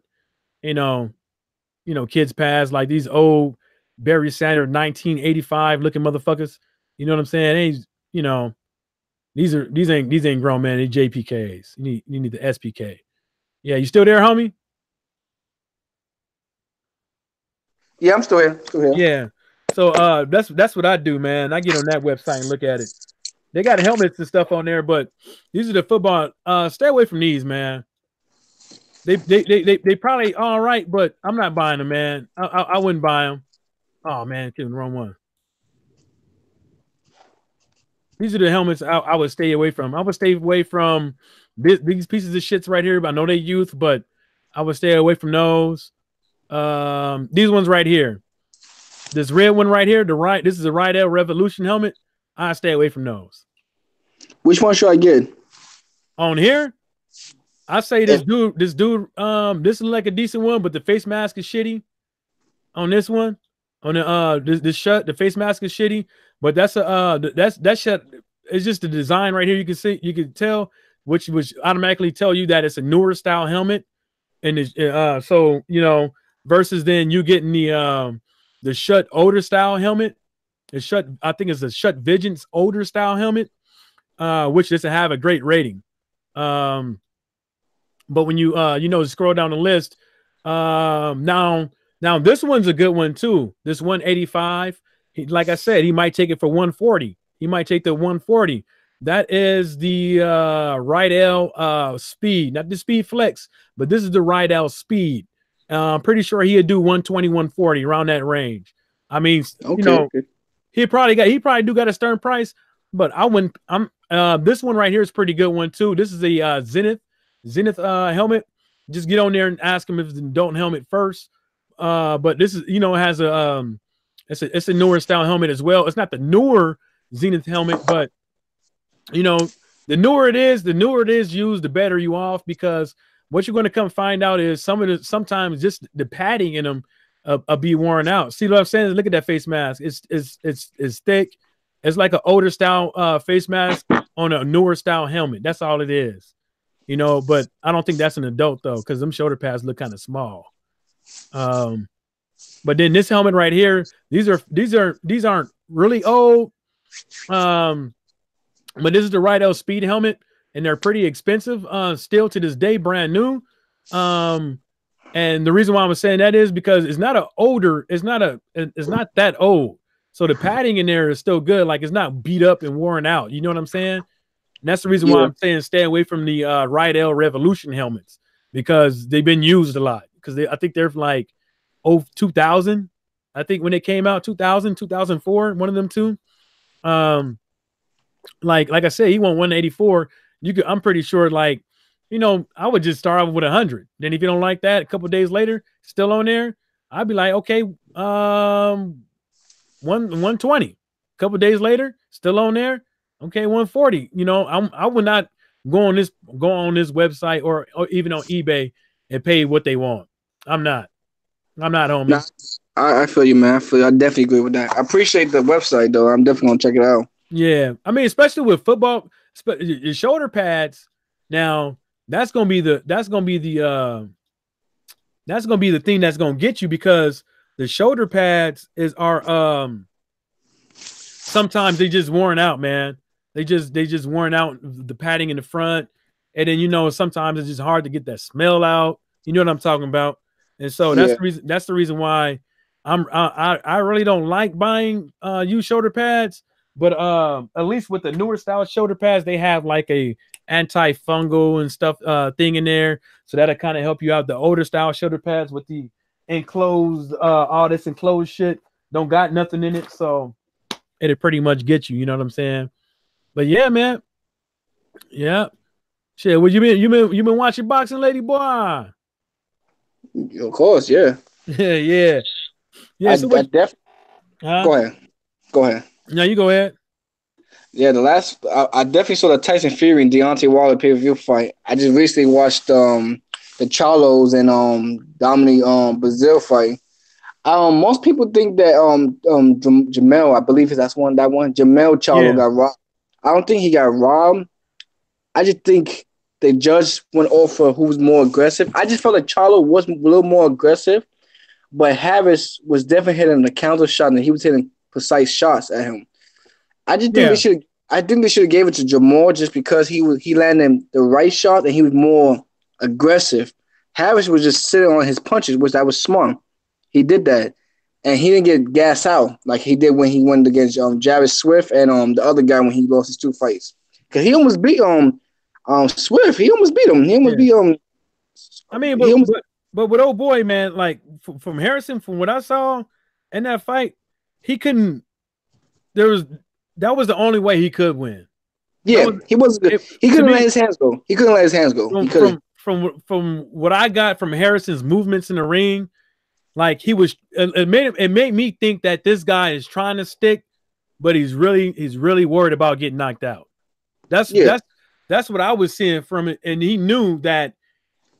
kids pads like these old Barry Sanders 1985 looking motherfuckers. You know what I'm saying? These ain't grown, man. They JPKs. You need the SPK. Yeah, you still there, homie? Yeah, I'm still here. Yeah. So that's what I do, man. I get on that website and look at it. They got helmets and stuff on there, but these are the football. Stay away from these, man. They probably all right, but I'm not buying them, man. I wouldn't buy them. Oh man, the wrong one. These are the helmets I would stay away from. I would stay away from these pieces of shits right here. I know they youth, but I would stay away from those. These ones right here. This red one right here, this is a Rydell Revolution helmet. I stay away from those. Which one should I get? On here, I say this dude, this is like a decent one, but the face mask is shitty. On this one, on the the face mask is shitty, but that's that shit. It's just the design right here. You can tell, which automatically tell you that it's a newer style helmet, and so versus then you getting the Shut older style helmet. I think it's a Shut Vigilance older style helmet, which doesn't have a great rating. But when you scroll down the list, now this one's a good one too. This 185, like I said, he might take it for 140. He might take the 140. That is the Rydell Speed, not the Speed Flex, but this is the Rydell Speed. I'm pretty sure he'd do 120, 140 around that range. I mean, he probably do got a stern price, but this one right here is a pretty good one too. This is a Zenith helmet. Just get on there and ask him if it's the Dalton helmet first. But this is, it has it's a newer style helmet as well. It's not the newer Zenith helmet, but the newer it is used, the better you off, because what you're going to come find out is sometimes just the padding in them be worn out. See what I'm saying? Look at that face mask. It's thick. It's like an older style face mask on a newer style helmet. That's all it is. But I don't think that's an adult though, because them shoulder pads look kind of small. But then this helmet right here, these aren't really old. But this is the Rydell Speed helmet, and they're pretty expensive still to this day, brand new. And the reason why I'm saying that is because it's not that old. So the padding in there is still good. Like, it's not beat up and worn out. You know what I'm saying? And that's the reason why I'm saying stay away from the Rydell Revolution helmets, because they've been used a lot. Because I think they're like 2000. I think when they came out, 2000, 2004, one of them two. Like I said, he won 184. I'm pretty sure, like, I would just start off with 100. Then if you don't like that, a couple days later, still on there, I'd be like, okay, 120. A couple days later, still on there, okay, 140. I would not go on this website or even on eBay and pay what they want. I'm not, homie. Nah, I feel you, man. I definitely agree with that. I appreciate the website though. I'm definitely gonna check it out. Yeah, I mean, especially with football, your shoulder pads. Now that's gonna be the thing that's gonna get you, because the shoulder pads are sometimes they just worn out, man. They just worn out, the padding in the front, and then sometimes it's just hard to get that smell out. You know what I'm talking about? And so that's the reason why I really don't like buying used shoulder pads. But at least with the newer style shoulder pads, they have like a antifungal and stuff thing in there, so that'll kind of help you out. The older style shoulder pads with the enclosed, all this enclosed shit, don't got nothing in it, so it'll pretty much get you. You know what I'm saying? But yeah, man. Yeah. Shit. Well, you been watching boxing, lady boy? Of course, yeah. yeah. So Go ahead. No, you go ahead. Yeah, I definitely saw the Tyson Fury and Deontay Wilder pay-per-view fight. I just recently watched the Charlos and Dominic Brazil fight. Most people think that Jamel, I believe that's that one. Jamel Charlo got robbed. I don't think he got robbed. I just think the judge went off for who was more aggressive. I just felt like Charlo was a little more aggressive, but Harris was definitely hitting the counter shot, and he was hitting precise shots at him. I just think they should have gave it to Jamor, just because he landed the right shot and he was more aggressive. Harris was just sitting on his punches, which that was smart. He did that, and he didn't get gassed out like he did when he went against Jarvis Swift and the other guy when he lost his two fights. Because he almost beat Swift. He almost beat him. He almost beat him. I mean, but with old boy, man, like from Harrison, from what I saw in that fight, he couldn't. That was the only way he could win. Yeah, he wasn't good. He couldn't let his hands go. from what I got from Harrison's movements in the ring, like he was, it made me think that this guy is trying to stick, but he's really worried about getting knocked out. That's what I was seeing from it, and he knew that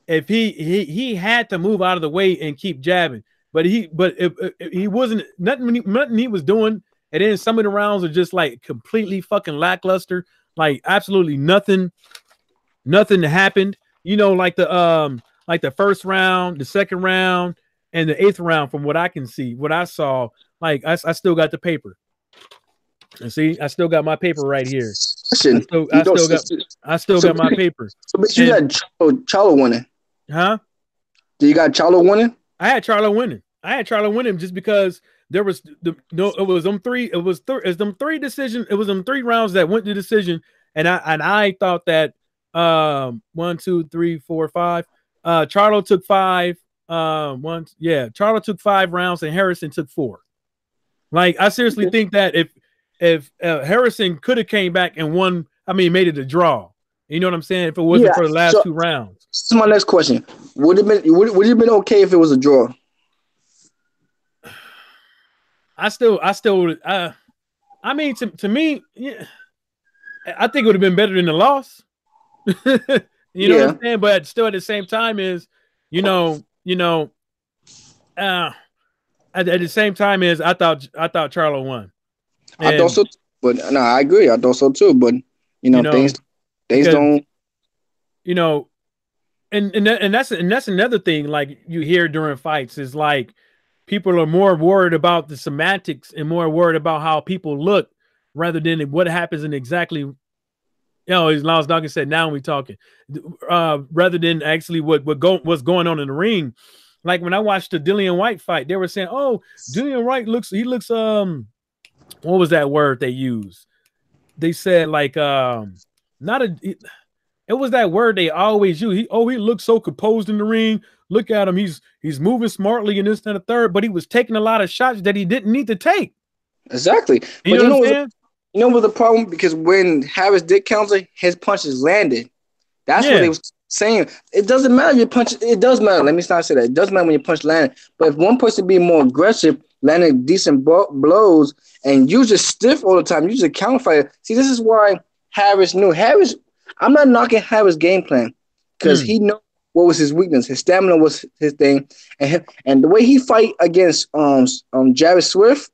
if he had to move out of the way and keep jabbing, but he wasn't nothing he was doing, and then some of the rounds are just like completely fucking lackluster, like absolutely nothing happened. You know, like the first round, the second round, and the eighth round. From what I can see, what I saw, like I still got the paper. And see, I still got my paper right here. I still got my paper. So, but you got Charlo winning, huh? Do you got Charlo winning? I had Charlo winning just because there was it was them three rounds that went to decision, and I thought that 1, 2, 3, 4, 5. Charlo took 5. Charlo took 5 rounds and Harrison took 4. Like I seriously think that if Harrison could have came back and won, I mean, made it a draw. You know what I'm saying? If it wasn't for the last 2 rounds. This is my next question. Would it have been okay if it was a draw? I mean, to me, yeah, I think it would have been better than the loss. You know what I'm saying? But still, at the same time, at the same time I thought Charlo won. And, I thought so, but no, I agree. I thought so too. But things don't. And that's another thing. Like you hear during fights is like people are more worried about the semantics and more worried about how people look rather than what happens in exactly. As Lance Dawkins said, now we're talking, rather than actually what's going on in the ring. Like when I watched the Dillian White fight, they were saying, "Oh, Dillian White looks what was that word they used? They said like it was that word they always use. He looks so composed in the ring. Look at him, he's moving smartly in this and the third, but he was taking a lot of shots that he didn't need to take." Exactly. You know what I'm saying? You know what the problem? Because when Harris did counter, his punches landed. That's what they was saying. It doesn't matter if your punch. It does matter. Let me not say that. It does matter when your punch landed. But if one person be more aggressive, landing decent blows, and you just stiff all the time, you just counter fighter. See, this is why Harris knew. I'm not knocking Harris' game plan because he knew what was his weakness. His stamina was his thing, and the way he fight against Jarvis Swift.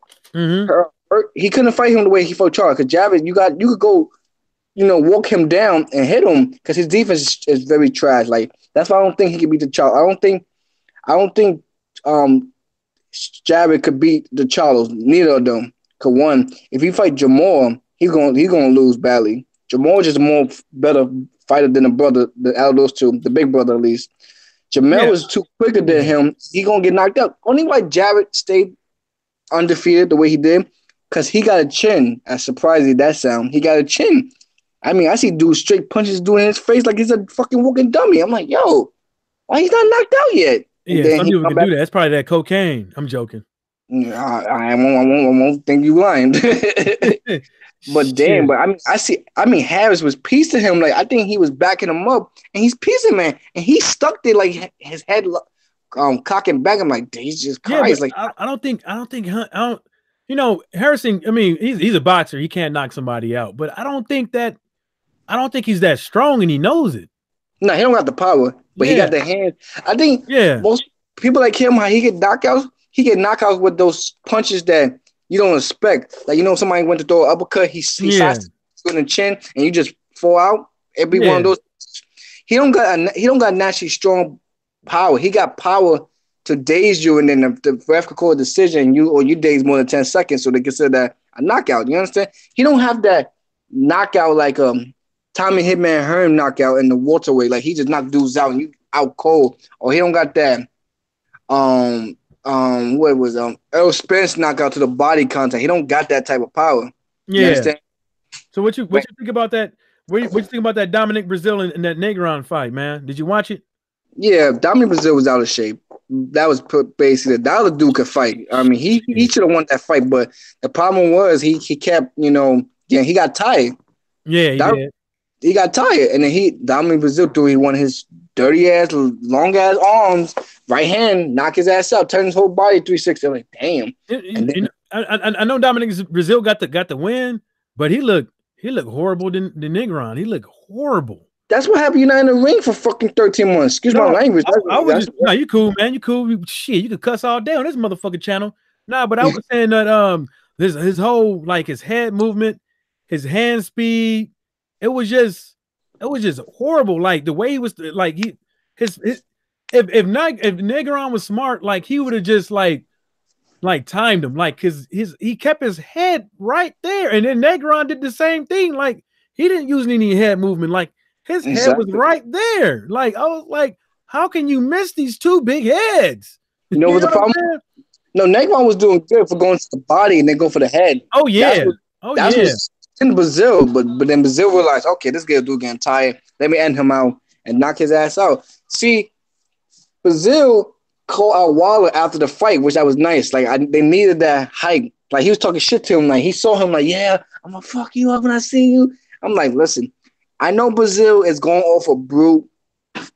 He couldn't fight him the way he fought Charles. Because Jarvis, you could go, walk him down and hit him because his defense is very trash. Like that's why I don't think he could beat the Charles. I don't think Jarvis could beat the Charles. Neither of them. Cause one, if he fight Jamal, he's gonna lose badly. Jamal is just a more better fighter than the brother, out of those two, the big brother at least. Jamel is too quicker than him. He gonna get knocked out. Only why Jarrett stayed undefeated the way he did. Because he got a chin, as surprising that sound. He got a chin. I mean, I see dudes straight punches doing in his face like he's a fucking walking dummy. I'm like, yo, why he's not knocked out yet? Yeah, some people can do that. That's probably that cocaine. I'm joking. I won't think you lying. But damn, but I mean, Harris was piecing him. Like I think he was backing him up, and he's piecing, man, and he stuck there like his head cocking back. I'm like, he's just crazy. Like I don't think. Harrison, I mean, he's a boxer. He can't knock somebody out. But I don't think he's that strong, and he knows it. No, he don't got the power, but he got the hands. I think most people like him, how he get knockouts with those punches that you don't expect. Like, somebody went to throw an uppercut, he sides in the chin, and you just fall out. Every one of those. He don't got naturally strong power. He got power to daze you, and then the ref could call a decision, and you daze more than 10 seconds, so they consider that a knockout. You understand? He don't have that knockout like Tommy Hitman Hearn knockout in the welterweight. Like he just knocked dudes out and you out cold. Or he don't got that what was Earl Spence knockout to the body contact. He don't got that type of power. You understand? So what you think about that? What you think about that Dominic Brazil in that Negron fight, man? Did you watch it? Yeah, Dominic Brazil was out of shape. That was basically that other dude could fight. I mean, he should have won that fight, but the problem was he kept, he got tired. Yeah, he did. he got tired, and then Dominic Brazil threw he one of his dirty ass, long ass arms, right hand, knock his ass out, turn his whole body 360. Like, damn. And then, I know Dominic Brazil got the win, but he looked horrible than Negron. He looked horrible. That's what happened. You're not in the ring for fucking 13 months. Excuse my language. No, you cool, man. You cool. Shit, you could cuss all day on this motherfucking channel. Nah, but I was saying that his whole like his head movement, his hand speed, it was just horrible. Like the way he was like if Negron was smart, like he would have just like timed him, like he kept his head right there, and then Negron did the same thing. Like he didn't use any head movement. Like his head was right there. Like I was like, how can you miss these two big heads? You know what the problem? No, Negron was doing good for going to the body and then go for the head. Oh yeah, that's what's in Brazil. But then Brazil realized, okay, this guy dude getting tired. Let me end him out and knock his ass out. See, Brazil called out Wilder after the fight, which that was nice. Like they needed that hype. Like he was talking shit to him. Like he saw him. Like, yeah, I'm gonna fuck you up when I see you. I'm like, listen, I know Brazil is going off of brute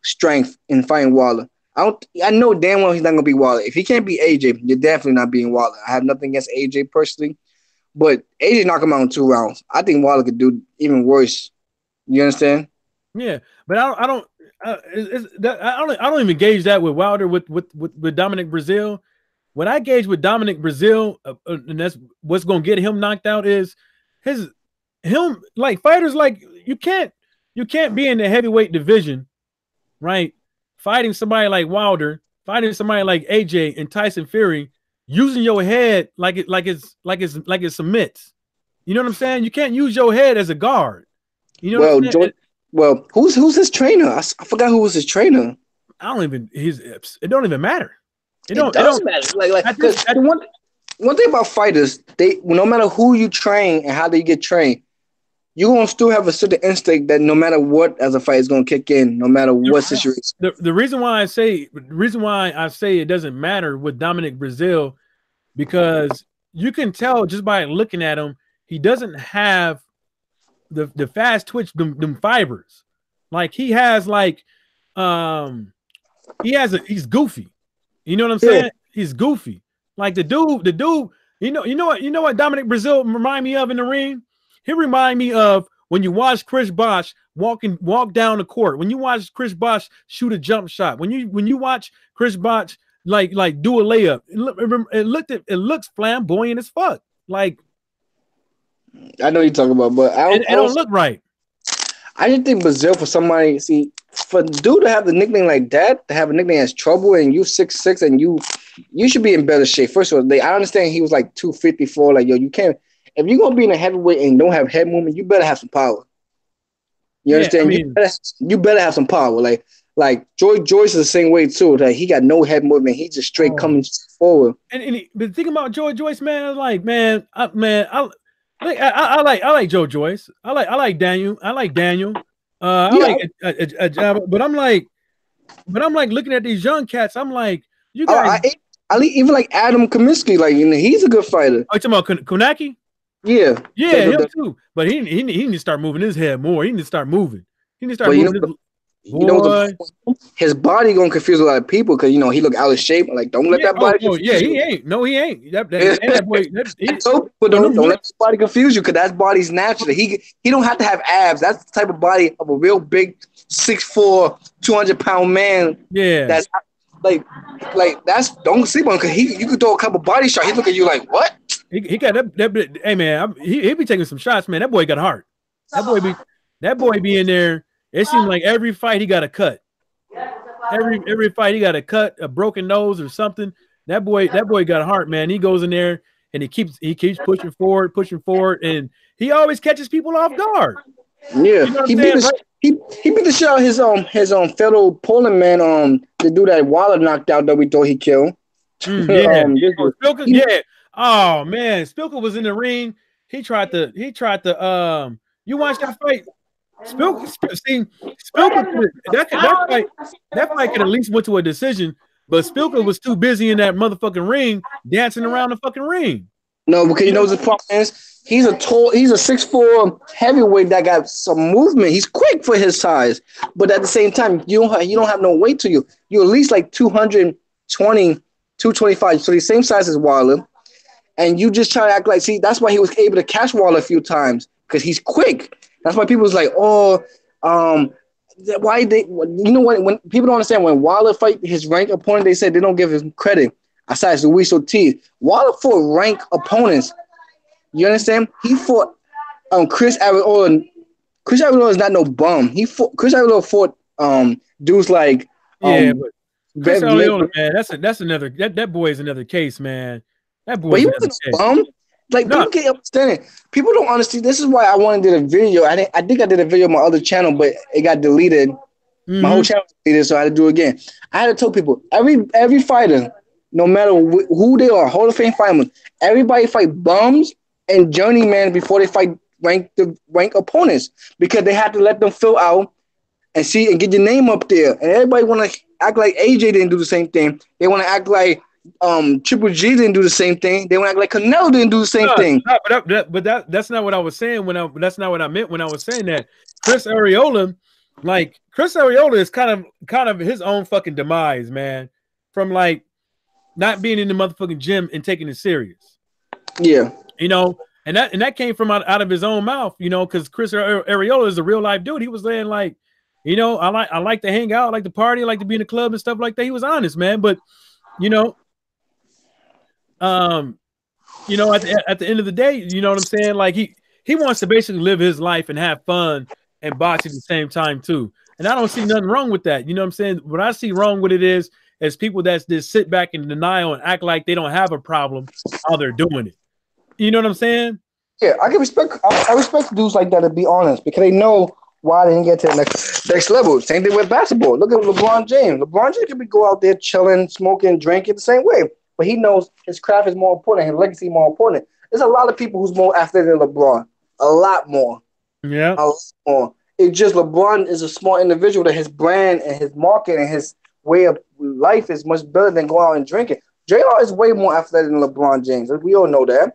strength in fighting Wilder. I know damn well he's not gonna be Wilder. If he can't beat AJ, you're definitely not beating Wilder. I have nothing against AJ personally, but AJ knocked him out in 2 rounds. I think Wilder could do even worse. You understand? Yeah, but I don't even gauge that with Wilder with Dominic Brazil. What I gauge with Dominic Brazil, and that's what's gonna get him knocked out is him like fighters like you can't be in the heavyweight division, right? Fighting somebody like Wilder, fighting somebody like AJ and Tyson Fury, using your head like it's submits. You know what I'm saying? You can't use your head as a guard. You know. Well, who's his trainer? I forgot who was his trainer. It don't even matter. It doesn't matter. Like one thing about fighters, no matter who you train and how they get trained, you're gonna still have a certain instinct that no matter what as a fight is gonna kick in, no matter what situation. The reason why I say it doesn't matter with Dominic Brazil, because you can tell just by looking at him, he doesn't have the fast twitch them fibers. Like he has like he's goofy. You know what I'm saying? Yeah. He's goofy. Like the dude, you know what Dominic Brazil remind me of in the ring? He remind me of when you watch Chris Bosh walk down the court. When you watch Chris Bosh shoot a jump shot. When you watch Chris Bosh like do a layup. It looks flamboyant as fuck. Like I know you're talking about, but it don't look right. I just think Brazil for somebody, for dude to have the nickname like that, to have a nickname as Trouble, and you 6'6", and you should be in better shape. First of all, I understand he was like 254. Like, yo, you can't. If you're gonna be in a heavyweight and don't have head movement, you better have some power. You understand? I mean, you better have some power. Like Joyce is the same way too. That he got no head movement. He just straight coming forward. But think about Joyce, man. I was like, I like Joe Joyce. I like Daniel. I like Daniel. But I'm like looking at these young cats. I'm like, you guys. I even like Adam Kaminsky. Like, he's a good fighter. Oh, you talking about Konaki? Yeah, him too. But he need to start moving his head more. He need to start moving. He need to start moving. His body gonna confuse a lot of people because he look out of shape. Like, don't let that body. He ain't. No, he ain't. That boy. Don't let his body confuse you because that body's natural. He don't have to have abs. That's the type of body of a real big 6'4", 200-pound man. Yeah, that's like that's don't sleep on because you could throw a couple body shots. He look at you like what? He got that. Hey man, he be taking some shots, man. That boy got heart. That boy be in there. It seems like every fight he got a cut. Every fight he got a cut, a broken nose or something. That boy got heart, man. He goes in there and he keeps pushing forward, and he always catches people off guard. Yeah, you know he beat the shit out his fellow Poland man to do that Wilder knocked out that we thought he killed. Spilka, yeah. Oh man, Spilka was in the ring. He tried to you watch that fight? Spilka, that fight could at least went to a decision, but Spilka was too busy in that motherfucking ring dancing around the fucking ring. No, because you know what the problem is? He's a 6'4" heavyweight that got some movement. He's quick for his size, but at the same time, you don't have no weight to you. You're at least like 220, 225. So the same size as Wilder, and you just try to act like. See, that's why he was able to catch Wilder a few times because he's quick. That's why people was like, oh, why they? You know what? When people don't understand when Wilder fight his ranked opponent, they said they don't give him credit. Aside Luis Ortiz, Wilder fought ranked opponents. You understand? He fought Chris Arreola. Chris Arreola is not no bum. Chris Arreola fought dudes like but Chris Arreola, man, that's another that boy is another case, man. That boy. But he wasn't a bum. Like people can't understand it. People don't understand. This is why I wanted to do a video. I think I did a video on my other channel, but it got deleted. Mm-hmm. My whole channel was deleted, so I had to do it again. I had to tell people every fighter, no matter who they are, Hall of Fame fighters, everybody fight bums and journeyman before they fight rank opponents because they have to let them fill out and see and get your name up there. And everybody want to act like AJ didn't do the same thing. They want to act like Triple G didn't do the same thing. They want to act like Canelo didn't do the same thing. That's not what I was saying that's not what I meant when I was saying that. Chris Arreola is kind of his own fucking demise, man. From like not being in the motherfucking gym and taking it serious. Yeah. You know, and that came from out of his own mouth, you know, because Chris Arreola is a real life dude. He was saying like, you know, I like to hang out, I like to party, I like to be in the club and stuff like that. He was honest, man. But you know, at the end of the day, you know what I'm saying? Like he wants to basically live his life and have fun and box at the same time too. And I don't see nothing wrong with that. You know what I'm saying? What I see wrong with it is people that just sit back in denial and act like they don't have a problem while they're doing it. You know what I'm saying? Yeah, I can respect. I respect dudes like that to be honest because they know why they didn't get to the next level. Same thing with basketball. Look at LeBron James. LeBron James can go out there chilling, smoking, drinking the same way, but he knows his craft is more important, his legacy more important. There's a lot of people who's more athletic than LeBron. A lot more. Yeah. A lot more. It's just LeBron is a smart individual that his brand and his market and his way of life is much better than going out and drinking. JR is way more athletic than LeBron James. We all know that.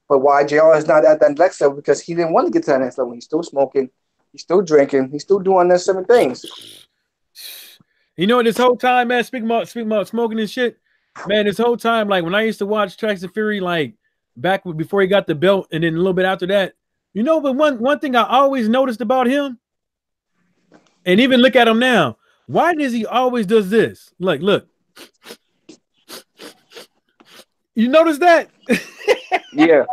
But why JR is not at that next level? Because he didn't want to get to that next level. He's still smoking. He's still drinking. He's still doing those 7 things. You know, this whole time, man, speaking about smoking and shit, man, this whole time, like when I used to watch Tyson Fury, like back before he got the belt and then a little bit after that, you know, but one thing I always noticed about him, and even look at him now, why does he always does this? Like, look. You notice that? Yeah.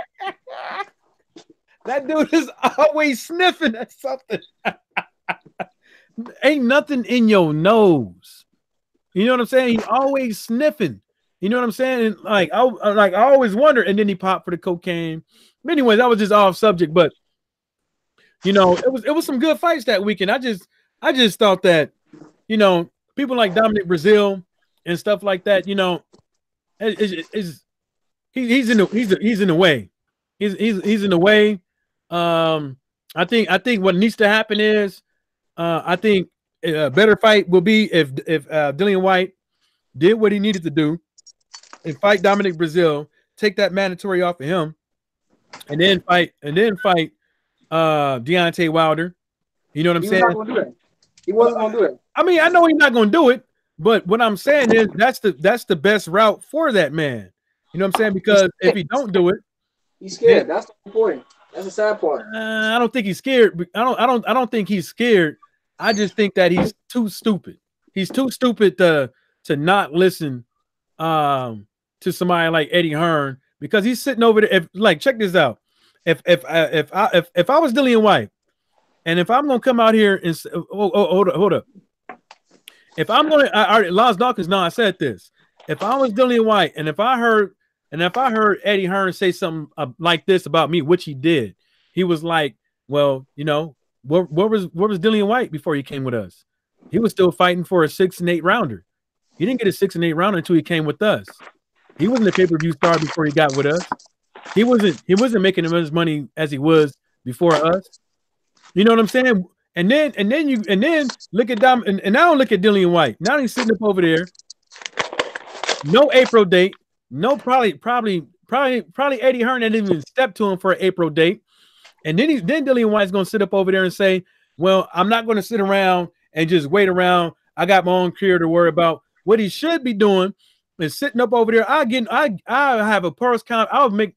That dude is always sniffing at something. Ain't nothing in your nose. You know what I'm saying? He always sniffing. You know what I'm saying? Like I always wonder. And then he popped for the cocaine. But anyways, that was just off subject. But you know, it was some good fights that weekend. I just thought that, you know, people like Dominic Brazil and stuff like that, you know, he's in the way. He's in the way. I think what needs to happen is, I think a better fight will be if Dillian White did what he needed to do and fight Dominic Brazil, take that mandatory off of him, and then fight Deontay Wilder. You know what I'm saying? Not gonna do that. He wasn't gonna do it. I mean, I know he's not gonna do it, but what I'm saying is that's the best route for that man. You know what I'm saying? Because if he don't do it, he's scared. That's the point. That's the sad part. I don't think he's scared. I don't think he's scared. I just think that he's too stupid. He's too stupid to not listen to somebody like Eddie Hearn because he's sitting over there. Check this out. If I was Dillian White, and if I'm gonna come out here and hold up. If I'm gonna, Lance Dawkins, I said this. If I was Dillian White, and if I heard Eddie Hearn say something like this about me, which he did, he was like, "Well, you know, where was Dillian White before he came with us? He was still fighting for a 6 and 8 rounder. He didn't get a 6 and 8 rounder until he came with us. He wasn't a pay-per-view star before he got with us. He wasn't making as much money as he was before us. You know what I'm saying? And then look at Dom, and now look at Dillian White. Now he's sitting up over there. No April date. No, probably probably Eddie Hearn didn't even step to him for an April date. And then Dillian White's gonna sit up over there and say, well, I'm not gonna sit around and just wait around. I got my own career to worry about. What he should be doing is sitting up over there. I have a purse count. I don't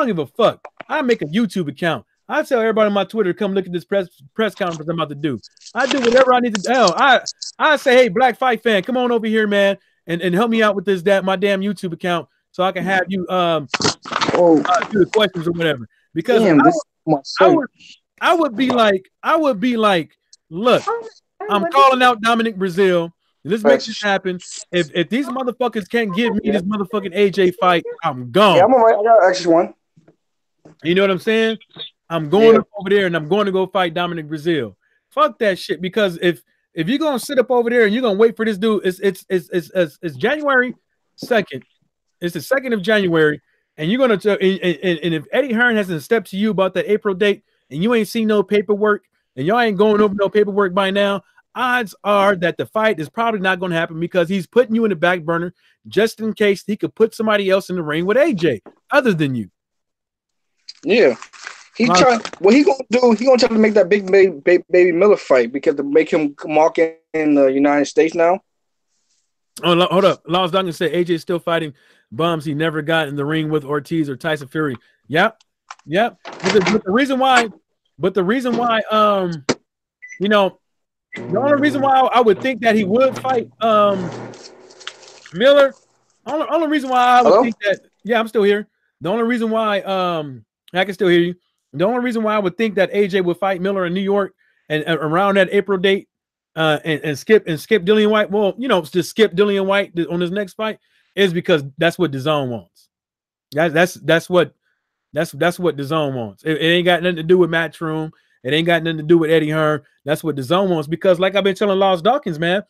give a fuck. I make a YouTube account. I tell everybody on my Twitter to come look at this press conference I'm about to do. I do whatever I need to do. Hell, I say, hey, Black Fight fan, come on over here, man, and help me out with this my damn YouTube account so I can have you do the questions or whatever. Because damn, I would be like, look, I'm calling out Dominic Brazil. Let's make this happen. If these motherfuckers can't give me this motherfucking AJ fight, I'm gone. Yeah, I'm all right. I got extra one. You know what I'm saying? I'm going up over there and I'm going to go fight Dominic Brazil. Fuck that shit. Because if you're gonna sit up over there and you're gonna wait for this dude, it's January 2nd. It's the 2nd of January, and you're gonna and if Eddie Hearn hasn't stepped to you about that April date and you ain't seen no paperwork and y'all ain't going over no paperwork by now, odds are that the fight is probably not going to happen because he's putting you in the back burner just in case he could put somebody else in the ring with AJ other than you. Yeah. What he gonna do? He gonna try to make that big baby Miller fight because to make him mark in the United States now. Oh, hold up. Laws Duncan said AJ still fighting bums he never got in the ring with Ortiz or Tyson Fury. Yep. But the reason why, you know, the only reason why I would think that he would fight Miller, only reason why I would think that, yeah, I'm still here. The only reason why I can still hear you. The only reason why I would think that AJ would fight Miller in New York and around that April date and skip Dillian White, well, just skip Dillian White on his next fight is because that's what DAZN wants. That's what DAZN wants. It ain't got nothing to do with Matchroom. It ain't got nothing to do with Eddie Hearn. That's what DAZN wants because, like I've been telling Laws Dawkins, man,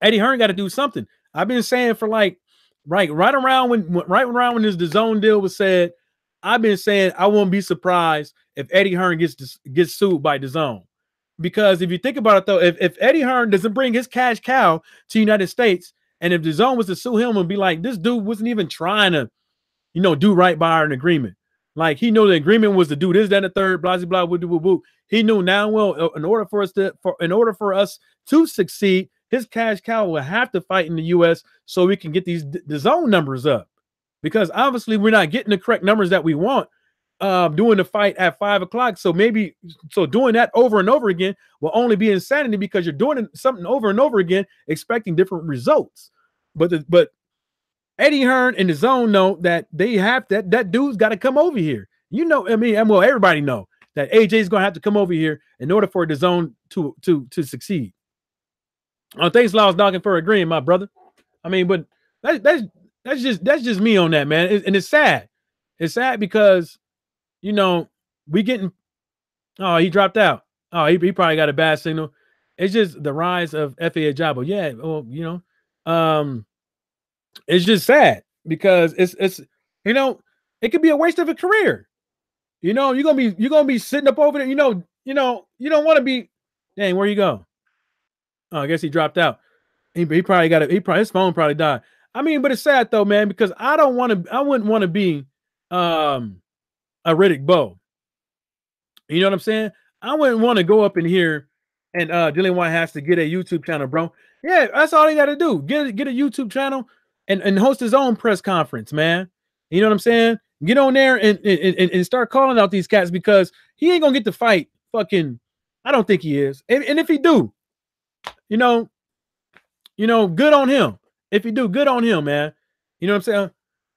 Eddie Hearn got to do something. I've been saying for like right around when this DAZN deal was said, I've been saying I won't be surprised if Eddie Hearn gets sued by DAZN. Because if you think about it, though, if Eddie Hearn doesn't bring his cash cow to the United States, and if DAZN was to sue him and be like, this dude wasn't even trying to, do right by an agreement. Like, he knew the agreement was to do this, that, and the third, blah, blah, blah, woo, woo, woo. He knew now, well, in order for us to succeed, his cash cow will have to fight in the U.S. so we can get the zone numbers up. Because obviously we're not getting the correct numbers that we want doing the fight at 5 o'clock. So doing that over and over again will only be insanity because you're doing something over and over again, expecting different results. But Eddie Hearn and DAZN know that they have that dude's got to come over here. Well, everybody know that AJ's gonna have to come over here in order for DAZN to succeed. Thanks, Laws Dawkins, for agreeing, my brother. But that's just me on that, man. And it's sad. It's sad because we getting. Oh, he dropped out. Oh, he probably got a bad signal. It's just the rise of F.A. Ajabo. Yeah, well, it's just sad because it's it could be a waste of a career. You're gonna be sitting up over there. You don't want to be. Dang, where you go? Oh, I guess he dropped out. He probably got his phone probably died. But it's sad though, man, because I wouldn't want to be a Riddick Bowe. You know what I'm saying? I wouldn't want to go up in here and Dillian White has to get a YouTube channel, bro. Yeah, that's all he got to do. Get a YouTube channel and host his own press conference, man. You know what I'm saying? Get on there and start calling out these cats because he ain't gonna get the fight. Fucking, I don't think he is. And if he do, good on him. If he do, good on him, man. You know what I'm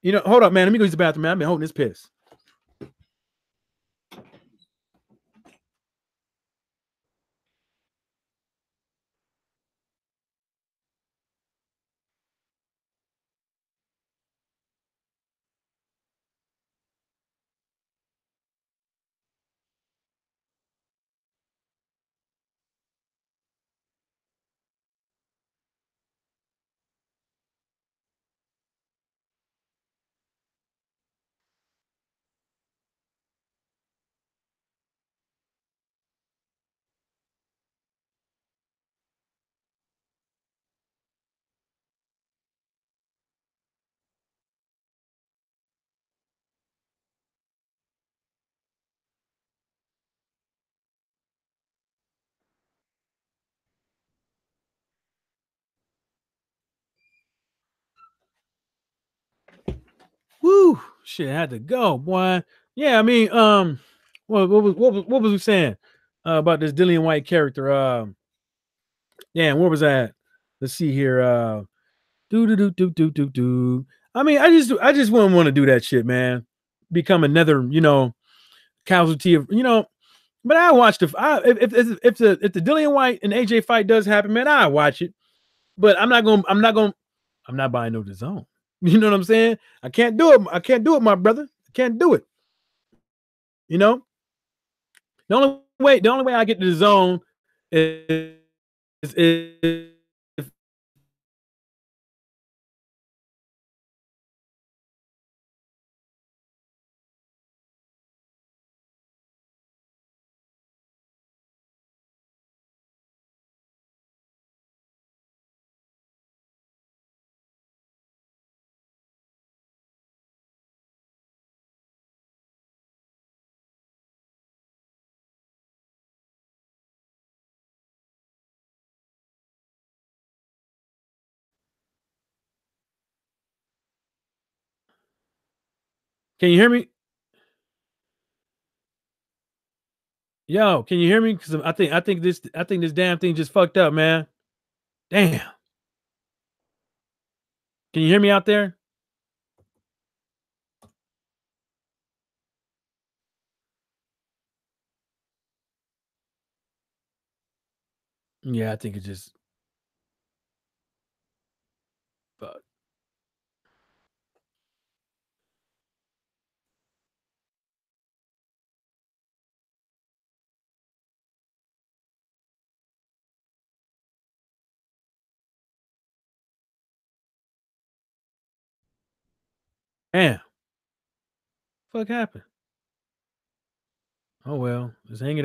saying? Hold up, man. Let me go use the bathroom, man. I've been holding this piss. Shit had to go, boy. Yeah, I mean, what was we saying about this Dillian White character? Damn, where was that? Let's see here. Do do do do do do do. I mean, I just wouldn't want to do that shit, man. Become another, casualty of, But I watched if the Dillian White and AJ fight does happen, man, I watch it. But I'm not buying no DAZN. You know what I'm saying? I can't do it. I can't do it, my brother. I can't do it. You know, the only way I get to the zone is if can you hear me? Yo, can you hear me? Because I think this damn thing just fucked up, man. Damn. Can you hear me out there? Yeah, I think it just fuck. Damn. Fuck happened. Oh well, just hang it up.